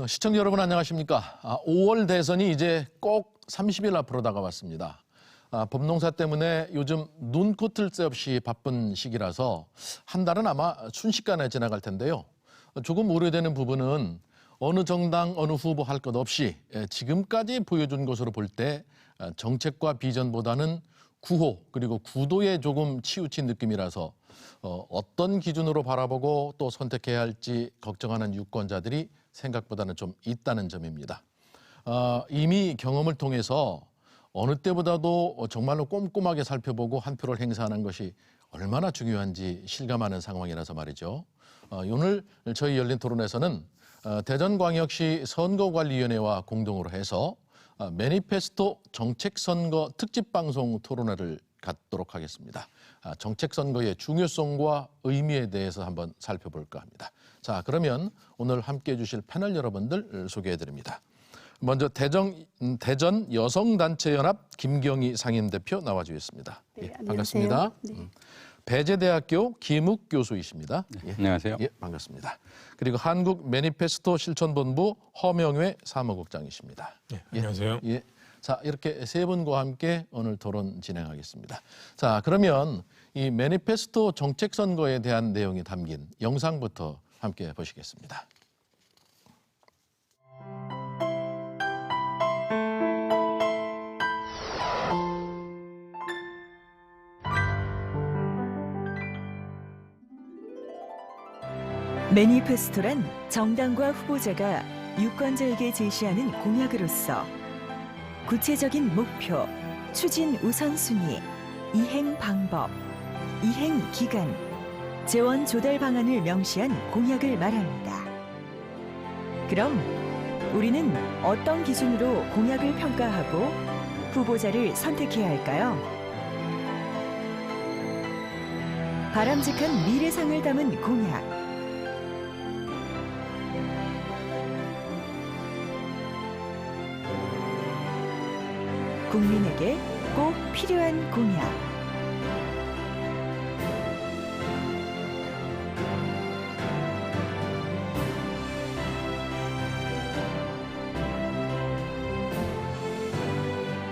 시청자 여러분 안녕하십니까. 5월 대선이 이제 꼭 30일 앞으로 다가왔습니다. 범농사 때문에 요즘 눈코 뜰 새 없이 바쁜 시기라서 한 달은 아마 순식간에 지나갈 텐데요. 조금 우려되는 부분은 어느 정당, 어느 후보 할 것 없이 지금까지 보여준 것으로 볼 때 정책과 비전보다는 구호 그리고 구도에 조금 치우친 느낌이라서 어떤 기준으로 바라보고 또 선택해야 할지 걱정하는 유권자들이 생각보다는 좀 있다는 점입니다. 이미 경험을 통해서 어느 때보다도 정말로 꼼꼼하게 살펴보고 한 표를 행사하는 것이 얼마나 중요한지 실감하는 상황이라서 말이죠. 오늘 저희 열린 토론에서는 대전광역시 선거관리위원회와 공동으로 해서 매니페스토 정책선거 특집방송 토론회를 갖도록 하겠습니다. 정책선거의 중요성과 의미에 대해서 한번 살펴볼까 합니다. 자, 그러면 오늘 함께해 주실 패널 여러분들 소개해드립니다. 먼저 대전 여성단체연합 김경희 상임대표 나와주겠습니다. 네, 예, 반갑습니다. 네. 배재대학교 김욱 교수이십니다. 네, 안녕하세요. 예, 반갑습니다. 그리고 한국 매니페스토 실천본부 허명회 사무국장이십니다. 네, 안녕하세요. 예. 자, 이렇게 세 분과 함께 오늘 토론 진행하겠습니다. 자, 그러면 이 매니페스토 정책 선거에 대한 내용이 담긴 영상부터 함께 보시겠습니다. 매니페스토란 정당과 후보자가 유권자에게 제시하는 공약으로서 구체적인 목표, 추진 우선순위, 이행 방법, 이행 기간, 재원 조달 방안을 명시한 공약을 말합니다. 그럼 우리는 어떤 기준으로 공약을 평가하고 후보자를 선택해야 할까요? 바람직한 미래상을 담은 공약, 국민에게 꼭 필요한 공약.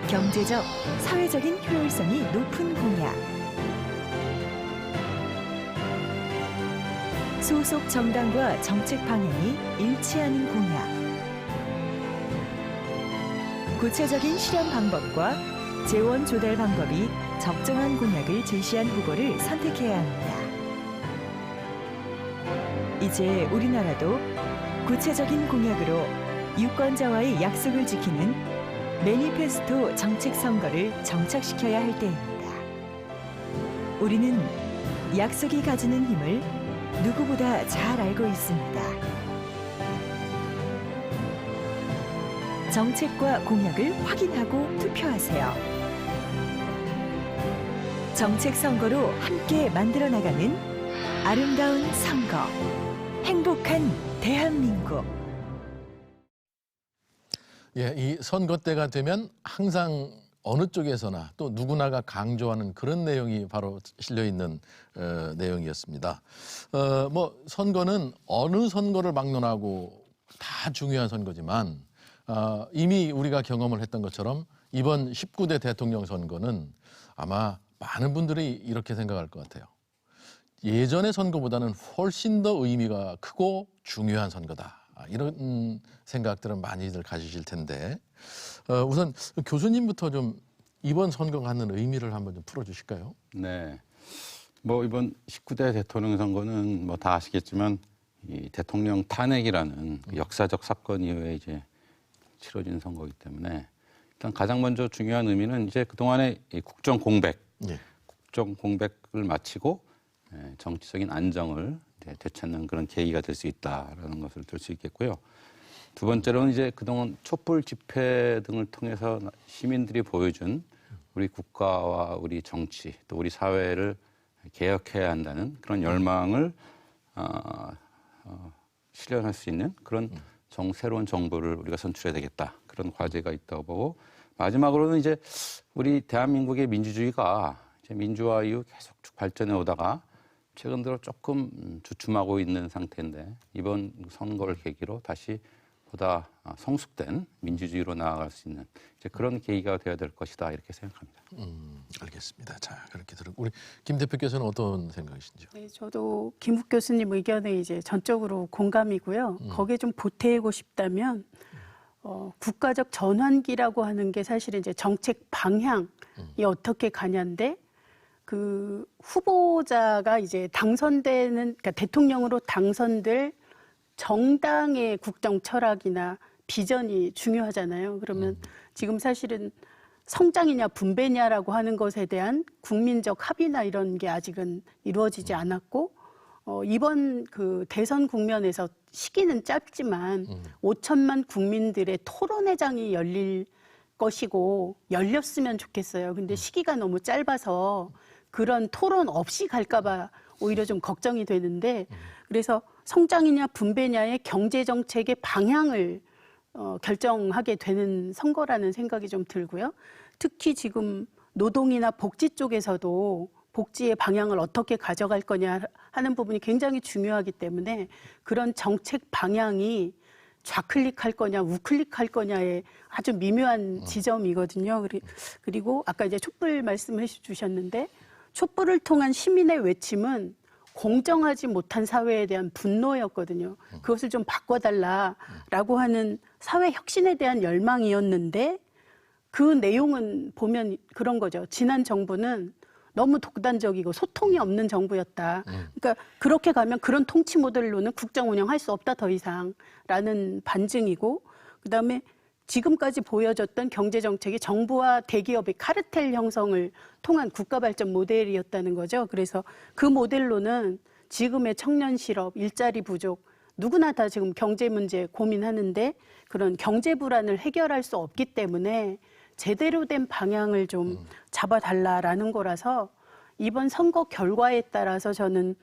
경제적, 사회적인 효율성이 높은 공약. 소속 정당과 정책 방향이 일치하는 공약. 구체적인 실현 방법과 재원 조달 방법이 적정한 공약을 제시한 후보를 선택해야 합니다. 이제 우리나라도 구체적인 공약으로 유권자와의 약속을 지키는 매니페스토 정책 선거를 정착시켜야 할 때입니다. 우리는 약속이 가지는 힘을 누구보다 잘 알고 있습니다. 정책과 공약을 확인하고 투표하세요. 정책 선거로 함께 만들어 나가는 아름다운 선거, 행복한 대한민국. 예, 이 선거 때가 되면 항상 어느 쪽에서나 또 누구나가 강조하는 그런 내용이 바로 실려 있는 내용이었습니다. 뭐 선거는 어느 선거를 막론하고 다 중요한 선거지만 이미 우리가 경험을 했던 것처럼 이번 19대 대통령 선거는 아마 많은 분들이 이렇게 생각할 것 같아요. 예전의 선거보다는 훨씬 더 의미가 크고 중요한 선거다. 이런 생각들은 많이들 가지실 텐데 우선 교수님부터 좀 이번 선거 갖는 의미를 한번 좀 풀어주실까요? 네, 뭐 이번 19대 대통령 선거는 뭐 다 아시겠지만 이 대통령 탄핵이라는 그 역사적 사건 이후에 이제 치러진 선거이기 때문에 일단 가장 먼저 중요한 의미는 이제 그동안의 이 국정 공백, 국정 공백을 마치고 정치적인 안정을 이제 되찾는 그런 계기가 될 수 있다라는 것을 들 수 있겠고요. 두 번째로는 이제 그동안 촛불 집회 등을 통해서 시민들이 보여준 우리 국가와 우리 정치 또 우리 사회를 개혁해야 한다는 그런 열망을 실현할 수 있는 그런 새로운 정부를 우리가 선출해야 되겠다. 그런 과제가 있다고 보고 마지막으로는 이제 우리 대한민국의 민주주의가 이제 민주화 이후 계속 쭉 발전해 오다가 최근 들어 조금 주춤하고 있는 상태인데 이번 선거를 계기로 다시 보다 성숙된 민주주의로 나아갈 수 있는 이제 그런 계기가 되어야 될 것이다 이렇게 생각합니다. 알겠습니다. 자, 그렇게 들었고 우리 김 대표께서는 어떤 생각이신지요? 네, 저도 김욱 교수님 의견에 이제 전적으로 공감이고요. 거기에 좀 보태고 싶다면 국가적 전환기라고 하는 게 사실은 이제 정책 방향이 어떻게 가냐인데 그 후보자가 이제 당선되는 그러니까 대통령으로 당선될 정당의 국정 철학이나 비전이 중요하잖아요. 그러면 지금 사실은 성장이냐 분배냐라고 하는 것에 대한 국민적 합의나 이런 게 아직은 이루어지지 않았고 이번 그 대선 국면에서 시기는 짧지만 5천만 국민들의 토론회장이 열릴 것이고 열렸으면 좋겠어요. 근데 시기가 너무 짧아서 그런 토론 없이 갈까 봐 오히려 좀 걱정이 되는데 그래서 성장이냐 분배냐의 경제 정책의 방향을 결정하게 되는 선거라는 생각이 좀 들고요. 특히 지금 노동이나 복지 쪽에서도 복지의 방향을 어떻게 가져갈 거냐 하는 부분이 굉장히 중요하기 때문에 그런 정책 방향이 좌클릭할 거냐 우클릭할 거냐의 아주 미묘한 지점이거든요. 그리고 아까 이제 촛불 말씀해 주셨는데 촛불을 통한 시민의 외침은 공정하지 못한 사회에 대한 분노였거든요. 그것을 좀 바꿔달라라고 하는 사회 혁신에 대한 열망이었는데 그 내용은 보면 그런 거죠. 지난 정부는 너무 독단적이고 소통이 없는 정부였다. 그러니까 그렇게 가면 그런 통치 모델로는 국정 운영할 수 없다 더 이상라는 반증이고 그다음에 지금까지 보여줬던 경제정책이 정부와 대기업의 카르텔 형성을 통한 국가발전 모델이었다는 거죠. 그래서 그 모델로는 지금의 청년 실업, 일자리 부족, 누구나 다 지금 경제 문제 고민하는데 그런 경제 불안을 해결할 수 없기 때문에 제대로 된 방향을 좀 잡아달라라는 거라서 이번 선거 결과에 따라서 저는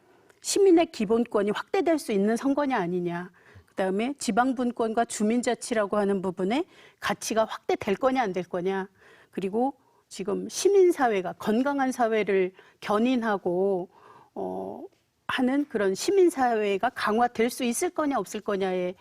시민의 기본권이 확대될 수 있는 선거냐 아니냐. 그다음에 지방분권과 주민자치라고 하는 부분에 가치가 확대될 거냐 안 될 거냐. 그리고 지금 시민사회가 건강한 사회를 견인하고 하는 그런 시민사회가 강화될 수 있을 거냐 없을 거냐에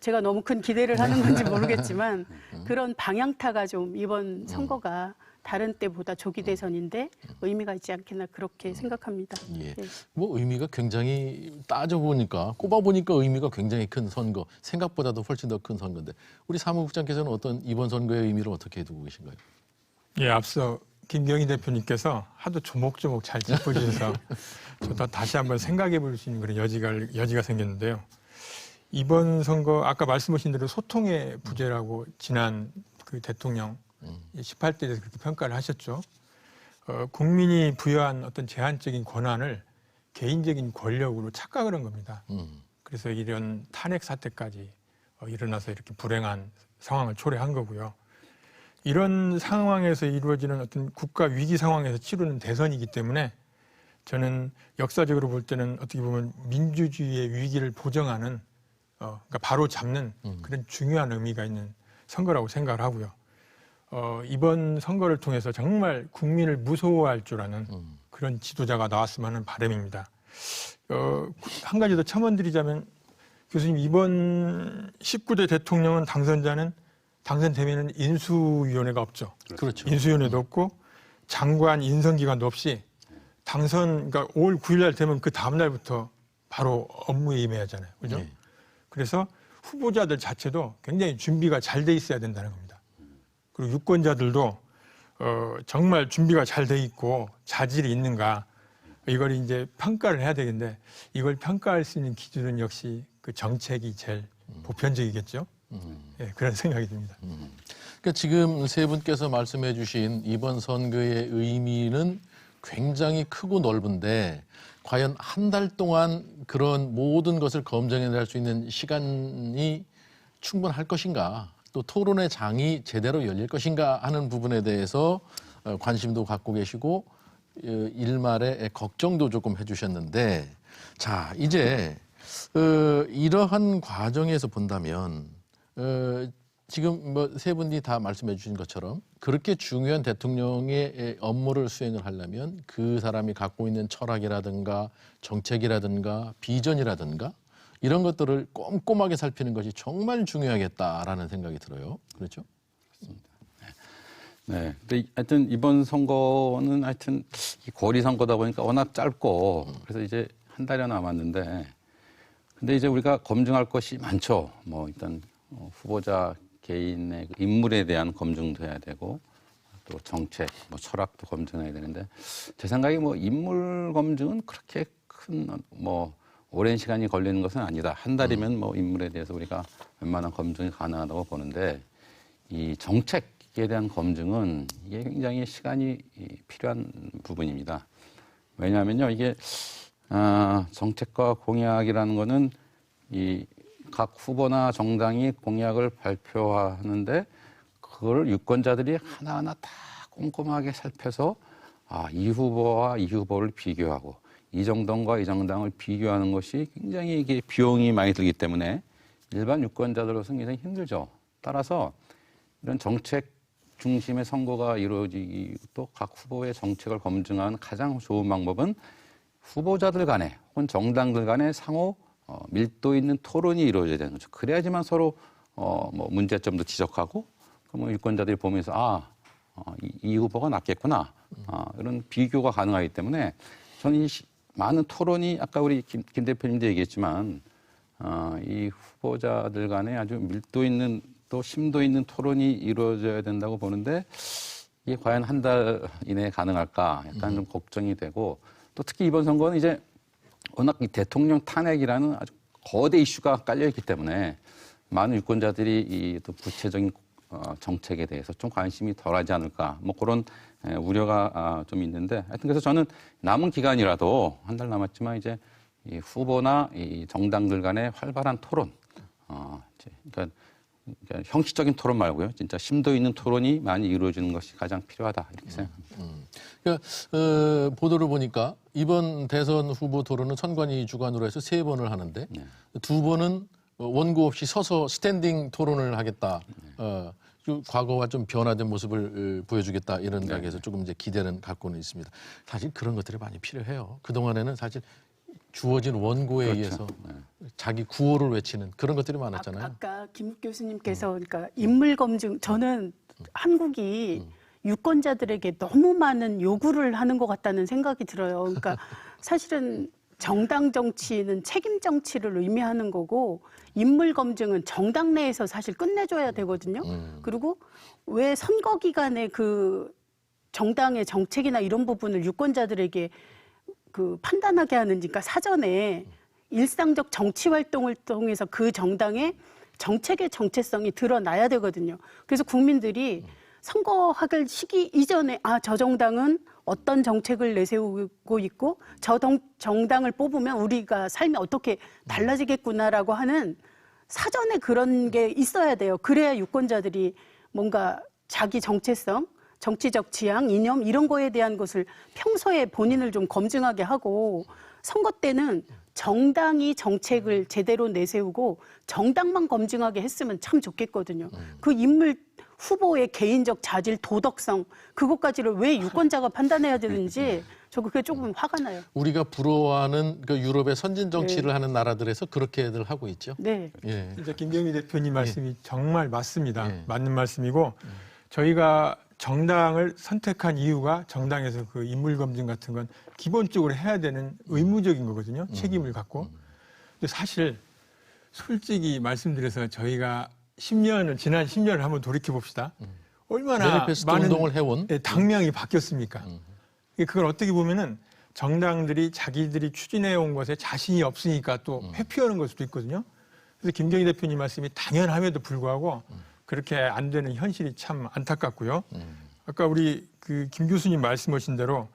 제가 너무 큰 기대를 하는 건지 모르겠지만 그런 방향타가 좀 이번 선거가 다른 때보다 조기 대선인데 의미가 있지 않겠나 그렇게 생각합니다. 예. 네. 뭐 의미가 굉장히 따져보니까 꼽아보니까 의미가 굉장히 큰 선거, 생각보다도 훨씬 더 큰 선거인데 우리 사무국장께서는 어떤 이번 선거의 의미를 어떻게 두고 계신가요? 예, 앞서 김경희 대표님께서 하도 조목조목 잘 짚어주셔서 저도 다시 한번 생각해 볼 수 있는 그런 여지가 생겼는데요. 이번 선거 아까 말씀하신 대로 소통의 부재라고 지난 그 대통령 18대에서 그렇게 평가를 하셨죠. 국민이 부여한 어떤 제한적인 권한을 개인적인 권력으로 착각을 한 겁니다. 그래서 이런 탄핵 사태까지 일어나서 이렇게 불행한 상황을 초래한 거고요. 이런 상황에서 이루어지는 어떤 국가 위기 상황에서 치르는 대선이기 때문에 저는 역사적으로 볼 때는 어떻게 보면 민주주의의 위기를 보정하는 그러니까 바로 잡는 그런 중요한 의미가 있는 선거라고 생각을 하고요. 이번 선거를 통해서 정말 국민을 무서워할 줄 아는 그런 지도자가 나왔으면 하는 바람입니다. 한 가지 더 첨언드리자면 교수님 이번 19대 대통령은 당선되면 인수위원회가 없죠. 그렇죠. 인수위원회도 없고 장관 인선기관도 없이 그러니까 5월 9일 날 되면 그 다음 날부터 바로 업무에 임해야 하잖아요. 그죠? 네. 그래서 후보자들 자체도 굉장히 준비가 잘 돼 있어야 된다는 겁니다. 그리고 유권자들도 정말 준비가 잘 돼 있고 자질이 있는가 이걸 이제 평가를 해야 되겠는데 이걸 평가할 수 있는 기준은 역시 그 정책이 제일 보편적이겠죠. 예, 그런 생각이 듭니다. 그러니까 지금 세 분께서 말씀해 주신 이번 선거의 의미는 굉장히 크고 넓은데 과연 한 달 동안 그런 모든 것을 검증해낼 수 있는 시간이 충분할 것인가 또 토론의 장이 제대로 열릴 것인가 하는 부분에 대해서 관심도 갖고 계시고 일말의 걱정도 조금 해주셨는데 자 이제 이러한 과정에서 본다면 지금 뭐 세 분이 다 말씀해 주신 것처럼 그렇게 중요한 대통령의 업무를 수행을 하려면 그 사람이 갖고 있는 철학이라든가 정책이라든가 비전이라든가 이런 것들을 꼼꼼하게 살피는 것이 정말 중요하겠다라는 생각이 들어요. 그렇죠? 네. 근데 하여튼 이번 선거는 하여튼 이 거리 선거다 보니까 워낙 짧고 그래서 이제 한 달여 남았는데 근데 이제 우리가 검증할 것이 많죠. 뭐 일단 후보자 개인의 그 인물에 대한 검증도 해야 되고 또 정책, 뭐 철학도 검증해야 되는데 제 생각에 뭐 인물 검증은 그렇게 큰 뭐 오랜 시간이 걸리는 것은 아니다. 한 달이면 뭐 인물에 대해서 우리가 웬만한 검증이 가능하다고 보는데 이 정책에 대한 검증은 이게 굉장히 시간이 필요한 부분입니다. 왜냐하면요 이게 정책과 공약이라는 거는 이 각 후보나 정당이 공약을 발표하는데 그걸 유권자들이 하나하나 다 꼼꼼하게 살펴서 이 후보와 이 후보를 비교하고 이 정당과 이 정당을 비교하는 것이 굉장히 이게 비용이 많이 들기 때문에 일반 유권자들로서는 굉장히 힘들죠. 따라서 이런 정책 중심의 선거가 이루어지기 또 각 후보의 정책을 검증하는 가장 좋은 방법은 후보자들 간에 혹은 정당들 간에 상호 밀도 있는 토론이 이루어져야 되는 거죠. 그래야지만 서로 뭐 문제점도 지적하고 그러면 유권자들이 보면서 이 후보가 낫겠구나 이런 비교가 가능하기 때문에 저는 이 많은 토론이 아까 우리 김 대표님도 얘기했지만 이 후보자들 간에 아주 밀도 있는 또 심도 있는 토론이 이루어져야 된다고 보는데 이게 과연 한 달 이내에 가능할까 약간 좀 걱정이 되고 또 특히 이번 선거는 이제 워낙 이 대통령 탄핵이라는 아주 거대 이슈가 깔려있기 때문에 많은 유권자들이 이 또 구체적인 정책에 대해서 좀 관심이 덜하지 않을까 뭐 그런 우려가 좀 있는데 하여튼 그래서 저는 남은 기간이라도 한 달 남았지만 이제 이 후보나 이 정당들 간의 활발한 토론 그러니까 형식적인 토론 말고요 진짜 심도 있는 토론이 많이 이루어지는 것이 가장 필요하다 이렇게 생각합니다. 그러니까 보도를 보니까 이번 대선 후보 토론은 선관위 주관으로 해서 3번을 하는데 2번은 원고 없이 서서 스탠딩 토론을 하겠다. 과거와 좀 변화된 모습을 보여주겠다 이런 각에서 조금 이제 기대는 갖고는 있습니다. 사실 그런 것들이 많이 필요해요. 그동안에는 사실 주어진 원고에 의해서 자기 구호를 외치는 그런 것들이 많았잖아요. 아까 김 교수님께서 그러니까 인물 검증 저는 한국이 유권자들에게 너무 많은 요구를 하는 것 같다는 생각이 들어요. 그러니까 사실은 정당 정치는 책임 정치를 의미하는 거고 인물 검증은 정당 내에서 사실 끝내줘야 되거든요. 그리고 왜 선거 기간에 그 정당의 정책이나 이런 부분을 유권자들에게 그 판단하게 하는지, 그러니까 사전에 일상적 정치 활동을 통해서 그 정당의 정책의 정체성이 드러나야 되거든요. 그래서 국민들이 선거하길 시기 이전에 저 정당은 어떤 정책을 내세우고 있고 저 정당을 뽑으면 우리가 삶이 어떻게 달라지겠구나라고 하는 사전에 그런 게 있어야 돼요. 그래야 유권자들이 뭔가 자기 정체성, 정치적 지향, 이념 이런 거에 대한 것을 평소에 본인을 좀 검증하게 하고 선거 때는 정당이 정책을 제대로 내세우고 정당만 검증하게 했으면 참 좋겠거든요. 그 인물 후보의 개인적 자질, 도덕성 그것까지를 왜 유권자가 판단해야 되는지 저 그게 조금 화가 나요. 우리가 부러워하는 그 유럽의 선진 정치를 하는 나라들에서 그렇게들 하고 있죠. 네. 예. 진짜 김경희 대표님 말씀이 정말 맞습니다. 맞는 말씀이고 저희가 정당을 선택한 이유가 정당에서 그 인물 검증 같은 건 기본적으로 해야 되는 의무적인 거거든요. 책임을 갖고. 근데 사실 솔직히 말씀드려서 저희가 지난 10년을 한번 돌이켜 봅시다. 얼마나 매니페스토 많은 운동을 해온 당명이 바뀌었습니까? 그걸 어떻게 보면은 정당들이 자기들이 추진해 온 것에 자신이 없으니까 또 회피하는 걸 수도 있거든요. 그래서 김경희 대표님 말씀이 당연함에도 불구하고 그렇게 안 되는 현실이 참 안타깝고요. 아까 우리 그 김 교수님 말씀하신 대로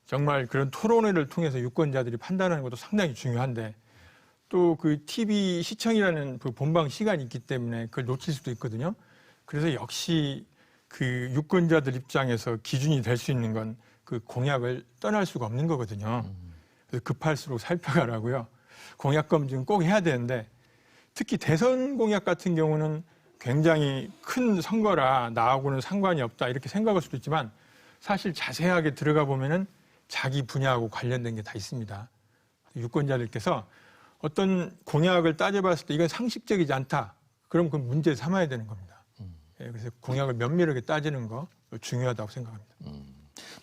정말 그런 토론회를 통해서 유권자들이 판단하는 것도 상당히 중요한데 또 그 TV 시청이라는 그 본방 시간이 있기 때문에 그걸 놓칠 수도 있거든요. 그래서 역시 그 유권자들 입장에서 기준이 될 수 있는 건 그 공약을 떠날 수가 없는 거거든요. 그래서 급할수록 살펴가라고요. 공약 검증 꼭 해야 되는데 특히 대선 공약 같은 경우는 굉장히 큰 선거라 나하고는 상관이 없다 이렇게 생각할 수도 있지만 사실 자세하게 들어가 보면은 자기 분야하고 관련된 게 다 있습니다. 유권자들께서 어떤 공약을 따져봤을 때 이건 상식적이지 않다. 그럼 그 문제 삼아야 되는 겁니다. 예, 그래서 공약을 면밀하게 따지는 거 중요하다고 생각합니다.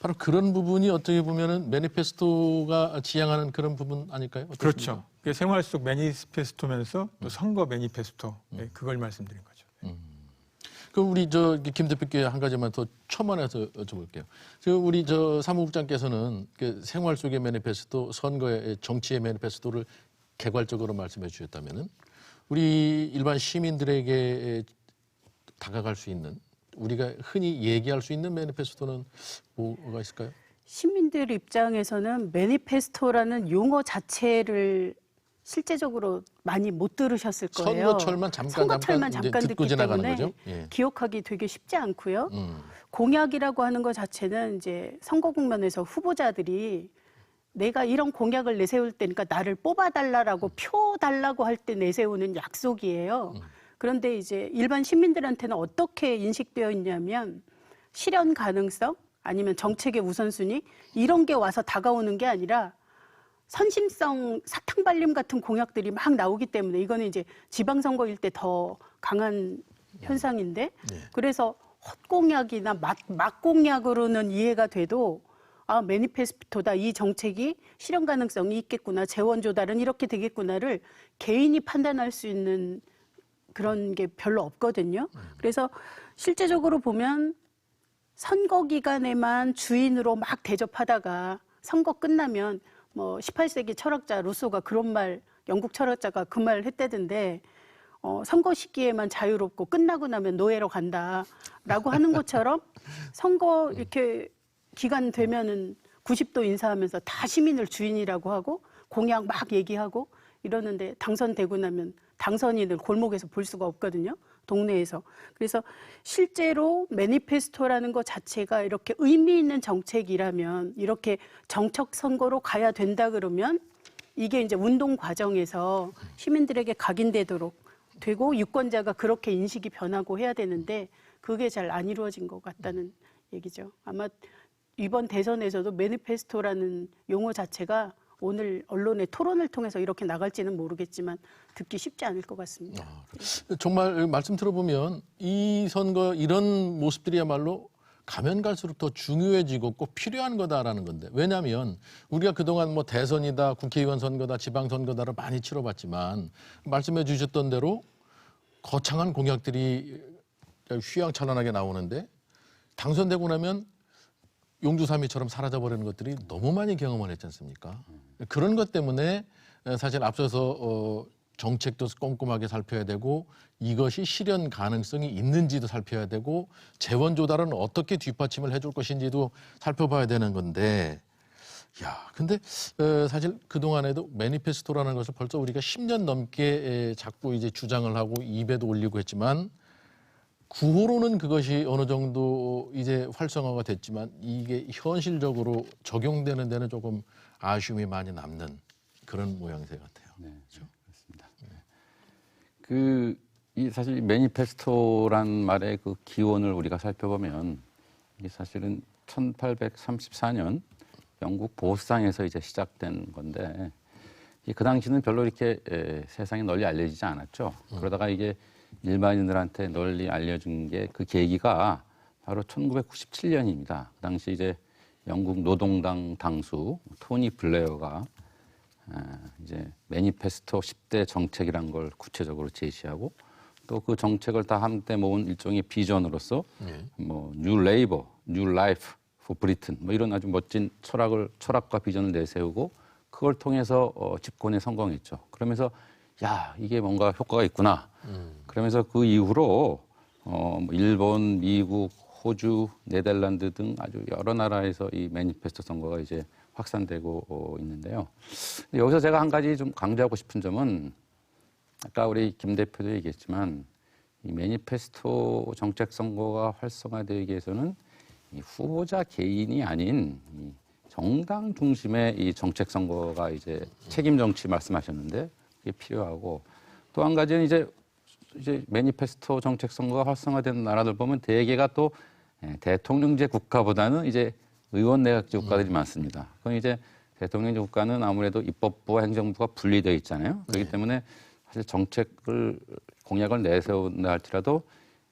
바로 그런 부분이 어떻게 보면은 매니페스토가 지향하는 그런 부분 아닐까요? 어떻습니까? 그렇죠. 그게 생활 속 매니페스토면서 또 선거 매니페스토 예, 그걸 말씀드린 거죠. 그 우리 김 대표께 한 가지만 더 첨언해서 여쭤볼게요. 우리 사무국장께서는 그 생활 속의 매니페스토, 선거의 정치의 매니페스토를 개괄적으로 말씀해 주셨다면은 우리 일반 시민들에게 다가갈 수 있는 우리가 흔히 얘기할 수 있는 매니페스토는 뭐가 있을까요? 시민들 입장에서는 매니페스토라는 용어 자체를 실제적으로 많이 못 들으셨을 거예요. 선거철만 잠깐 이제 듣고 듣기 지나가는 때문에 거죠. 예. 기억하기 되게 쉽지 않고요. 공약이라고 하는 것 자체는 이제 선거 국면에서 후보자들이 내가 이런 공약을 내세울 때니까 나를 뽑아달라고 표 달라고 할 때 내세우는 약속이에요. 그런데 이제 일반 시민들한테는 어떻게 인식되어 있냐면 실현 가능성 아니면 정책의 우선순위 이런 게 와서 다가오는 게 아니라 선심성 사탕발림 같은 공약들이 막 나오기 때문에 이거는 이제 지방선거일 때 더 강한 현상인데 그래서 헛공약이나 막공약으로는 이해가 돼도 아 매니페스토다 이 정책이 실현 가능성이 있겠구나 재원 조달은 이렇게 되겠구나를 개인이 판단할 수 있는 그런 게 별로 없거든요. 그래서 실제적으로 보면 선거 기간에만 주인으로 막 대접하다가 선거 끝나면 뭐 18세기 철학자 루소가 그런 말, 영국 철학자가 그 말 했다던데 선거 시기에만 자유롭고 끝나고 나면 노예로 간다라고 하는 것처럼 선거 이렇게 기간 되면은 90도 인사하면서 다 시민을 주인이라고 하고 공약 막 얘기하고 이러는데 당선되고 나면 당선인을 골목에서 볼 수가 없거든요. 동네에서. 그래서 실제로 매니페스토라는 것 자체가 이렇게 의미 있는 정책이라면 이렇게 정책 선거로 가야 된다 그러면 이게 이제 운동 과정에서 시민들에게 각인되도록 되고 유권자가 그렇게 인식이 변하고 해야 되는데 그게 잘 안 이루어진 것 같다는 얘기죠. 아마 이번 대선에서도 매니페스토라는 용어 자체가 오늘 언론의 토론을 통해서 이렇게 나갈지는 모르겠지만 듣기 쉽지 않을 것 같습니다. 정말 말씀 들어보면 이 선거 이런 모습들이야말로 가면 갈수록 더 중요해지고 꼭 필요한 거다라는 건데 왜냐하면 우리가 그동안 뭐 대선이다 국회의원 선거다 지방선거다를 많이 치러봤지만 말씀해 주셨던 대로 거창한 공약들이 휘황찬란하게 나오는데 당선되고 나면 용두사미처럼 사라져버리는 것들이 너무 많이 경험을 했지 않습니까? 그런 것 때문에 사실 앞서서 정책도 꼼꼼하게 살펴야 되고 이것이 실현 가능성이 있는지도 살펴야 되고 재원 조달은 어떻게 뒷받침을 해줄 것인지도 살펴봐야 되는 건데 근데 사실 그동안에도 매니페스토라는 것을 벌써 우리가 10년 넘게 자꾸 이제 주장을 하고 입에도 올리고 했지만 구호로는 그것이 어느 정도 이제 활성화가 됐지만 이게 현실적으로 적용되는 데는 조금 아쉬움이 많이 남는 그런 모양새 같아요. 네, 그렇죠? 그렇습니다. 네. 이 사실 매니페스토란 말의 그 기원을 우리가 살펴보면 이게 사실은 1834년 영국 보스상에서 이제 시작된 건데 그 당시는 별로 이렇게 세상에 널리 알려지지 않았죠. 그러다가 이게 일반인들한테 널리 알려준 게 그 계기가 바로 1997년입니다. 그 당시 이제 영국 노동당 당수 토니 블레어가 이제 매니페스토 10대 정책이란 걸 구체적으로 제시하고 또 그 정책을 다 한때 모은 일종의 비전으로서 뭐 뉴 레이버, 뉴 라이프 포 브리튼 뭐 이런 아주 멋진 철학과 비전을 내세우고 그걸 통해서 집권에 성공했죠. 그러면서 이게 뭔가 효과가 있구나. 그러면서 그 이후로 일본, 미국, 호주, 네덜란드 등 아주 여러 나라에서 이 매니페스토 선거가 이제 확산되고 있는데요. 여기서 제가 한 가지 좀 강조하고 싶은 점은 아까 우리 김 대표도 얘기했지만 이 매니페스토 정책 선거가 활성화되기 위해서는 이 후보자 개인이 아닌 이 정당 중심의 이 정책 선거가 이제 책임 정치 말씀하셨는데 그게 필요하고 또 한 가지는 이제 매니페스토 정책 선거가 활성화된 나라들 보면 대개가 또 대통령제 국가보다는 이제 의원 내각제 국가들이 많습니다. 그건 이제 대통령 국가는 아무래도 입법부와 행정부가 분리되어 있잖아요. 그렇기 때문에 사실 정책을 공약을 내세운다 할지라도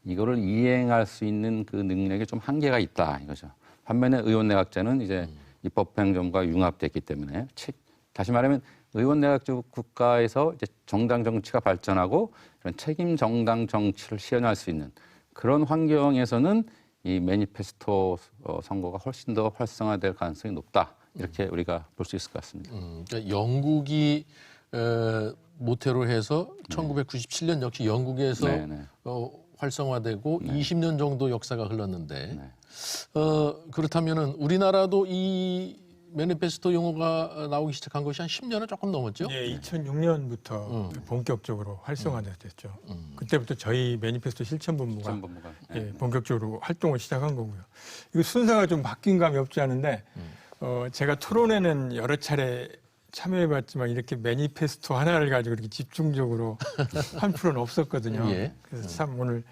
이거를 이행할 수 있는 그 능력에 좀 한계가 있다 이거죠. 반면에 의원내각제는 이제 입법부 행정부가 융합됐기 때문에 다시 말하면 의원내각제 국가에서 이제 정당 정치가 발전하고 이런 책임 정당 정치를 실현할 수 있는 그런 환경에서는 이 매니페스토 선거가 훨씬 더 활성화될 가능성이 높다. 이렇게 우리가 볼 수 있을 것 같습니다. 그러니까 영국이 모태로 해서 1997년 역시 영국에서 활성화되고 20년 정도 역사가 흘렀는데 그렇다면은 우리나라도 이 매니페스토 용어가 나오기 시작한 것이 한 10년은 조금 넘었죠? 예, 2006년부터 본격적으로 활성화됐죠. 그때부터 저희 매니페스토 실천본부가 예, 본격적으로 활동을 시작한 거고요. 이거 순서가 좀 바뀐 감이 없지 않은데 제가 토론회는 여러 차례 참여해봤지만 이렇게 매니페스토 하나를 가지고 이렇게 집중적으로 한 프로는 없었거든요. 예. 그래서 참 오늘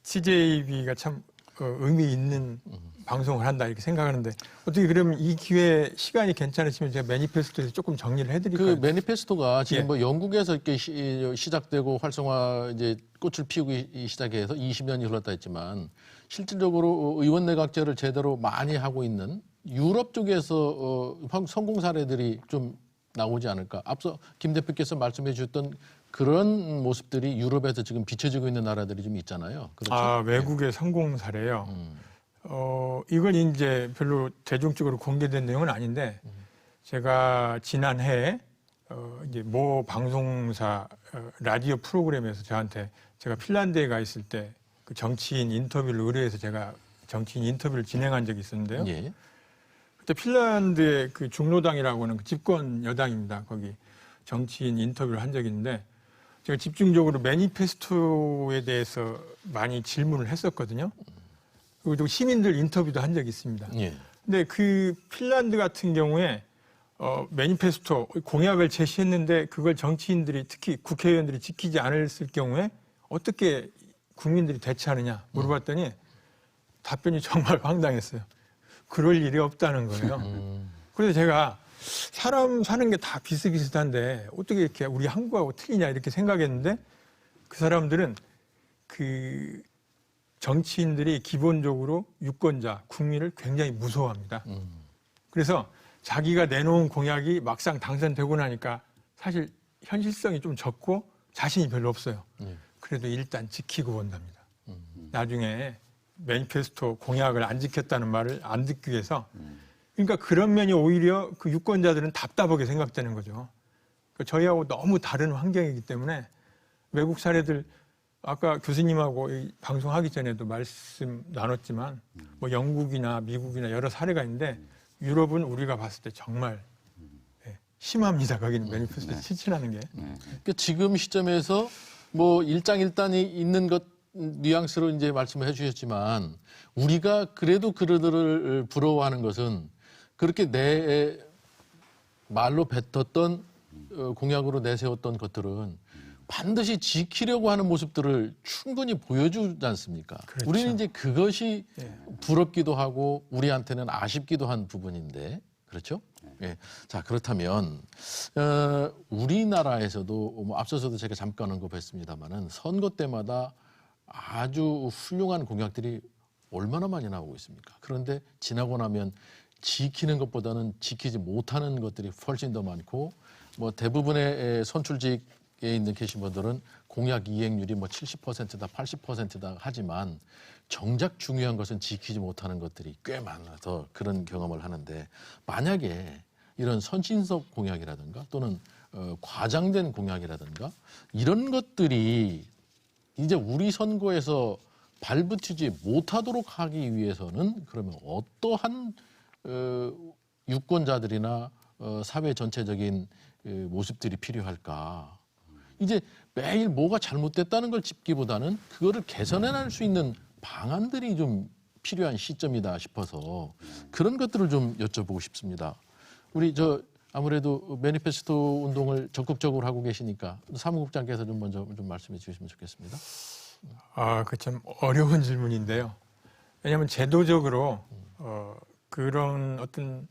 CJB가 참 의미 있는 방송을 한다 이렇게 생각하는데 어떻게 그러면 이 기회 시간이 괜찮으시면 제가 매니페스토에서 조금 정리를 해드릴까요? 그 매니페스토가 지금 예. 뭐 영국에서 이렇게 시작되고 활성화 이제 꽃을 피우기 시작해서 20년이 흘렀다 했지만 실질적으로 의원내각제를 제대로 많이 하고 있는 유럽 쪽에서 성공 사례들이 좀 나오지 않을까. 앞서 김 대표께서 말씀해 주셨던 그런 모습들이 유럽에서 지금 비춰지고 있는 나라들이 좀 있잖아요. 그렇죠? 아, 외국의 성공 사례요. 이건 이제 별로 대중적으로 공개된 내용은 아닌데 제가 지난해 이제 모 방송사 라디오 프로그램에서 저한테 제가 핀란드에 가 있을 때 그 정치인 인터뷰를 의뢰해서 제가 정치인 인터뷰를 진행한 적이 있었는데요. 예. 그때 핀란드의 그 중노당이라고 하는 그 집권 여당입니다. 거기 정치인 인터뷰를 한 적이 있는데 제가 집중적으로 매니페스토에 대해서 많이 질문을 했었거든요. 그리고 또 시민들 인터뷰도 한 적이 있습니다. 예. 근데 그 핀란드 같은 경우에 매니페스토 공약을 제시했는데 그걸 정치인들이 특히 국회의원들이 지키지 않았을 경우에 어떻게 국민들이 대처하느냐 물어봤더니 답변이 정말 황당했어요. 그럴 일이 없다는 거예요. 그래서 제가 사람 사는 게 다 비슷비슷한데 어떻게 이렇게 우리 한국하고 틀리냐 이렇게 생각했는데 그 사람들은 그 정치인들이 기본적으로 유권자, 국민을 굉장히 무서워합니다. 그래서 자기가 내놓은 공약이 막상 당선되고 나니까 사실 현실성이 좀 적고 자신이 별로 없어요. 그래도 일단 지키고 본답니다. 나중에 매니페스토 공약을 안 지켰다는 말을 안 듣기 위해서 그러니까 그런 면이 오히려 그 유권자들은 답답하게 생각되는 거죠. 그러니까 저희하고 너무 다른 환경이기 때문에 외국 사례들 아까 교수님하고 이 방송하기 전에도 말씀 나눴지만 뭐 영국이나 미국이나 여러 사례가 있는데 유럽은 우리가 봤을 때 정말 심합니다. 거기는 매니페스토 실천하는 게. 그러니까 지금 시점에서 뭐 일장일단이 있는 것 뉘앙스로 이제 말씀을 해주셨지만 우리가 그래도 그들을 부러워하는 것은 그렇게 내 말로 뱉었던 공약으로 내세웠던 것들은 반드시 지키려고 하는 모습들을 충분히 보여주지 않습니까? 그렇죠. 우리는 이제 그것이 부럽기도 하고 우리한테는 아쉽기도 한 부분인데 그렇죠? 예. 자 그렇다면 우리나라에서도 뭐 앞서서도 제가 잠깐 언급했습니다마는 선거 때마다 아주 훌륭한 공약들이 얼마나 많이 나오고 있습니까? 그런데 지나고 나면 지키는 것보다는 지키지 못하는 것들이 훨씬 더 많고 뭐 대부분의 선출직에 있는 계신 분들은 공약 이행률이 뭐 70%다 80%다 하지만 정작 중요한 것은 지키지 못하는 것들이 꽤 많아서 그런 경험을 하는데 만약에 이런 선진적 공약이라든가 또는 과장된 공약이라든가 이런 것들이 이제 우리 선거에서 발붙이지 못하도록 하기 위해서는 그러면 어떠한 유권자들이나 사회 전체적인 모습들이 필요할까? 이제 매일 뭐가 잘못됐다는 걸 짚기보다는 그거를 개선해낼 수 있는 방안들이 좀 필요한 시점이다 싶어서 그런 것들을 좀 여쭤보고 싶습니다. 우리 아무래도 매니페스토 운동을 적극적으로 하고 계시니까 사무국장께서 좀 먼저 좀 말씀해 주시면 좋겠습니다. 아, 그 참 어려운 질문인데요. 왜냐하면 제도적으로 그런 어떤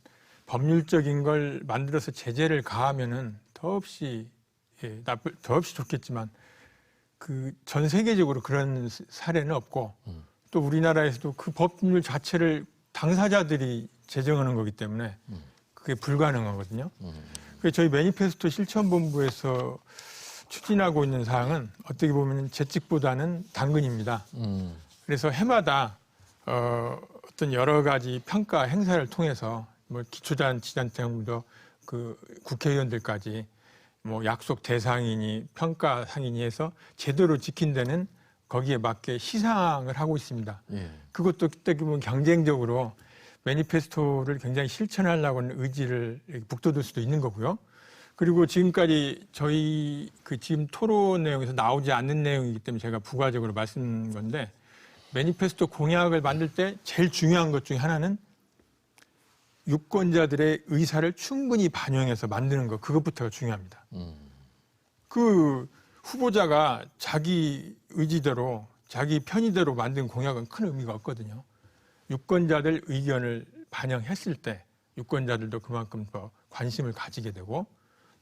법률적인 걸 만들어서 제재를 가하면은 더없이 좋겠지만 그 전 세계적으로 그런 사례는 없고 또 우리나라에서도 그 법률 자체를 당사자들이 제정하는 거기 때문에 그게 불가능하거든요. 그래서 저희 매니페스토 실천본부에서 추진하고 있는 사항은 어떻게 보면 재직보다는 당근입니다. 그래서 해마다 어떤 여러 가지 평가 행사를 통해서 뭐 기초자치단체부터 그 국회의원들까지 뭐 약속 대상이니 평가 상이니 해서 제대로 지킨다는 거기에 맞게 시상을 하고 있습니다. 예. 그것도 어떻게 보면 경쟁적으로 매니페스토를 굉장히 실천하려고 하는 의지를 북돋을 수도 있는 거고요. 그리고 지금까지 저희 그 지금 토론 내용에서 나오지 않는 내용이기 때문에 제가 부가적으로 말씀드린 건데 매니페스토 공약을 만들 때 제일 중요한 것 중에 하나는 유권자들의 의사를 충분히 반영해서 만드는 것, 그것부터가 중요합니다. 그 후보자가 자기 의지대로, 자기 편의대로 만든 공약은 큰 의미가 없거든요. 유권자들 의견을 반영했을 때 유권자들도 그만큼 더 관심을 가지게 되고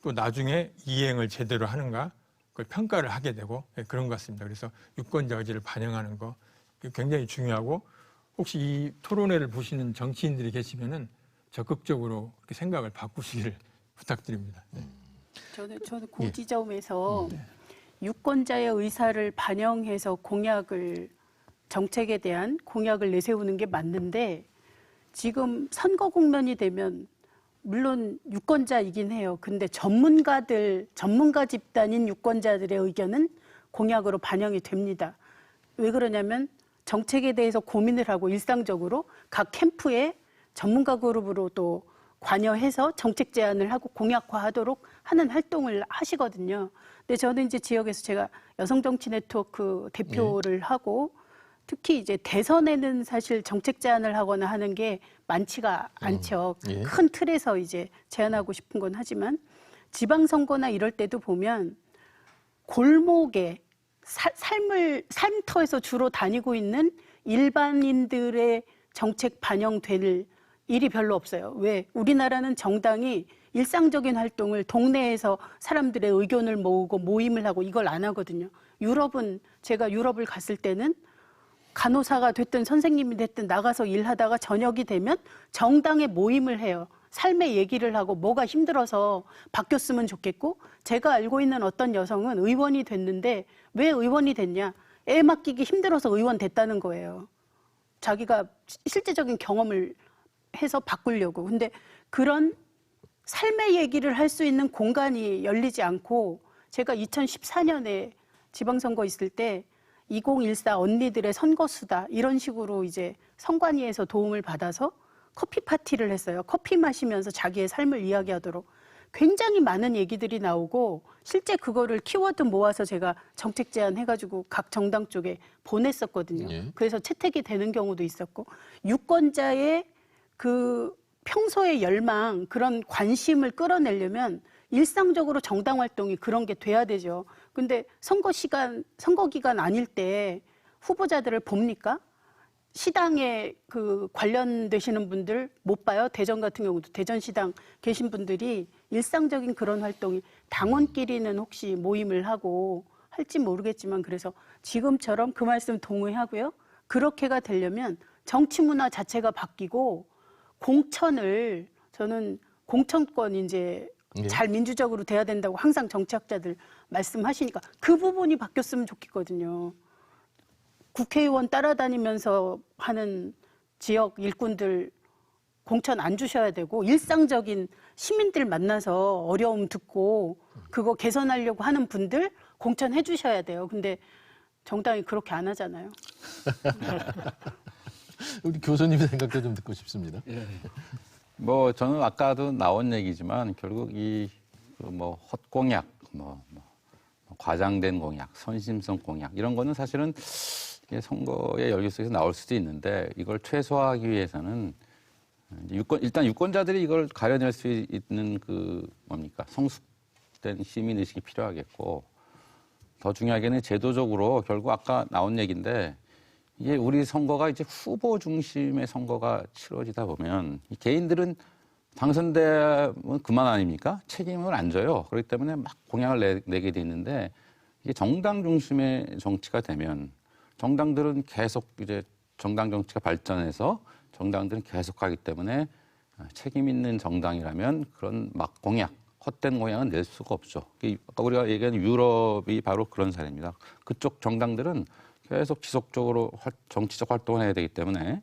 또 나중에 이행을 제대로 하는가 그걸 평가를 하게 되고 그런 것 같습니다. 그래서 유권자 의지를 반영하는 거 굉장히 중요하고 혹시 이 토론회를 보시는 정치인들이 계시면은 적극적으로 그렇게 생각을 바꾸시기를 부탁드립니다. 네. 저는 그 지점에서 유권자의 의사를 반영해서 정책에 대한 공약을 내세우는 게 맞는데 지금 선거 국면이 되면 물론 유권자이긴 해요. 근데 전문가 집단인 유권자들의 의견은 공약으로 반영이 됩니다. 왜 그러냐면 정책에 대해서 고민을 하고 일상적으로 각 캠프에 전문가 그룹으로 또 관여해서 정책 제안을 하고 공약화하도록 하는 활동을 하시거든요. 근데 저는 이제 지역에서 제가 여성정치 네트워크 대표를 하고 특히 이제 대선에는 사실 정책 제안을 하거나 하는 게 많지가 않죠. 예. 큰 틀에서 이제 제안하고 싶은 건 하지만 지방선거나 이럴 때도 보면 골목에 삶터에서 주로 다니고 있는 일반인들의 정책 반영될 일이 별로 없어요. 왜? 우리나라는 정당이 일상적인 활동을 동네에서 사람들의 의견을 모으고 모임을 하고 이걸 안 하거든요. 제가 유럽을 갔을 때는 간호사가 됐든 선생님이 됐든 나가서 일하다가 저녁이 되면 정당에 모임을 해요. 삶의 얘기를 하고 뭐가 힘들어서 바뀌었으면 좋겠고 제가 알고 있는 어떤 여성은 의원이 됐는데 왜 의원이 됐냐? 애 맡기기 힘들어서 의원 됐다는 거예요. 자기가 실제적인 경험을 해서 바꾸려고. 근데 그런 삶의 얘기를 할 수 있는 공간이 열리지 않고 제가 2014년에 지방선거 있을 때 2014 언니들의 선거수다 이런 식으로 이제 선관위에서 도움을 받아서 커피 파티를 했어요. 커피 마시면서 자기의 삶을 이야기하도록 굉장히 많은 얘기들이 나오고 실제 그거를 키워드 모아서 제가 정책 제안해가지고 각 정당 쪽에 보냈었거든요. 예. 그래서 채택이 되는 경우도 있었고 유권자의 그 평소의 열망 그런 관심을 끌어내려면 일상적으로 정당 활동이 그런 게 돼야 되죠. 근데 선거 기간 아닐 때 후보자들을 봅니까? 시당에 그 관련되시는 분들 못 봐요. 대전 같은 경우도 대전시당 계신 분들이 일상적인 그런 활동이 당원끼리는 혹시 모임을 하고 할지 모르겠지만 그래서 지금처럼 그 말씀 동의하고요. 그렇게가 되려면 정치 문화 자체가 바뀌고 저는 공천권 이제 예. 잘 민주적으로 돼야 된다고 항상 정치학자들 말씀하시니까 그 부분이 바뀌었으면 좋겠거든요. 국회의원 따라다니면서 하는 지역 일꾼들 공천 안 주셔야 되고 일상적인 시민들 만나서 어려움 듣고 그거 개선하려고 하는 분들 공천해 주셔야 돼요. 근데 정당이 그렇게 안 하잖아요. 우리 교수님 생각도 좀 듣고 싶습니다. 뭐 저는 아까도 나온 얘기지만 결국 이 뭐 헛공약, 과장된 공약, 선심성 공약 이런 거는 사실은 선거의 열기 속에서 나올 수도 있는데 이걸 최소화하기 위해서는 일단 유권자들이 이걸 가려낼 수 있는 성숙된 시민 의식이 필요하겠고 더 중요하게는 제도적으로 결국 아까 나온 얘기인데 이게 우리 선거가 이제 후보 중심의 선거가 치러지다 보면 이 개인들은 당선되면 그만 아닙니까? 책임을 안 져요. 그렇기 때문에 막 공약을 내게 돼 있는데 이게 정당 중심의 정치가 되면 정당들은 계속 이제 정당 정치가 발전해서 정당들은 계속 가기 때문에 책임 있는 정당이라면 그런 막 공약, 헛된 공약은 낼 수가 없죠. 아까 우리가 얘기한 유럽이 바로 그런 사례입니다. 그쪽 정당들은 계속 지속적으로 정치적 활동을 해야 되기 때문에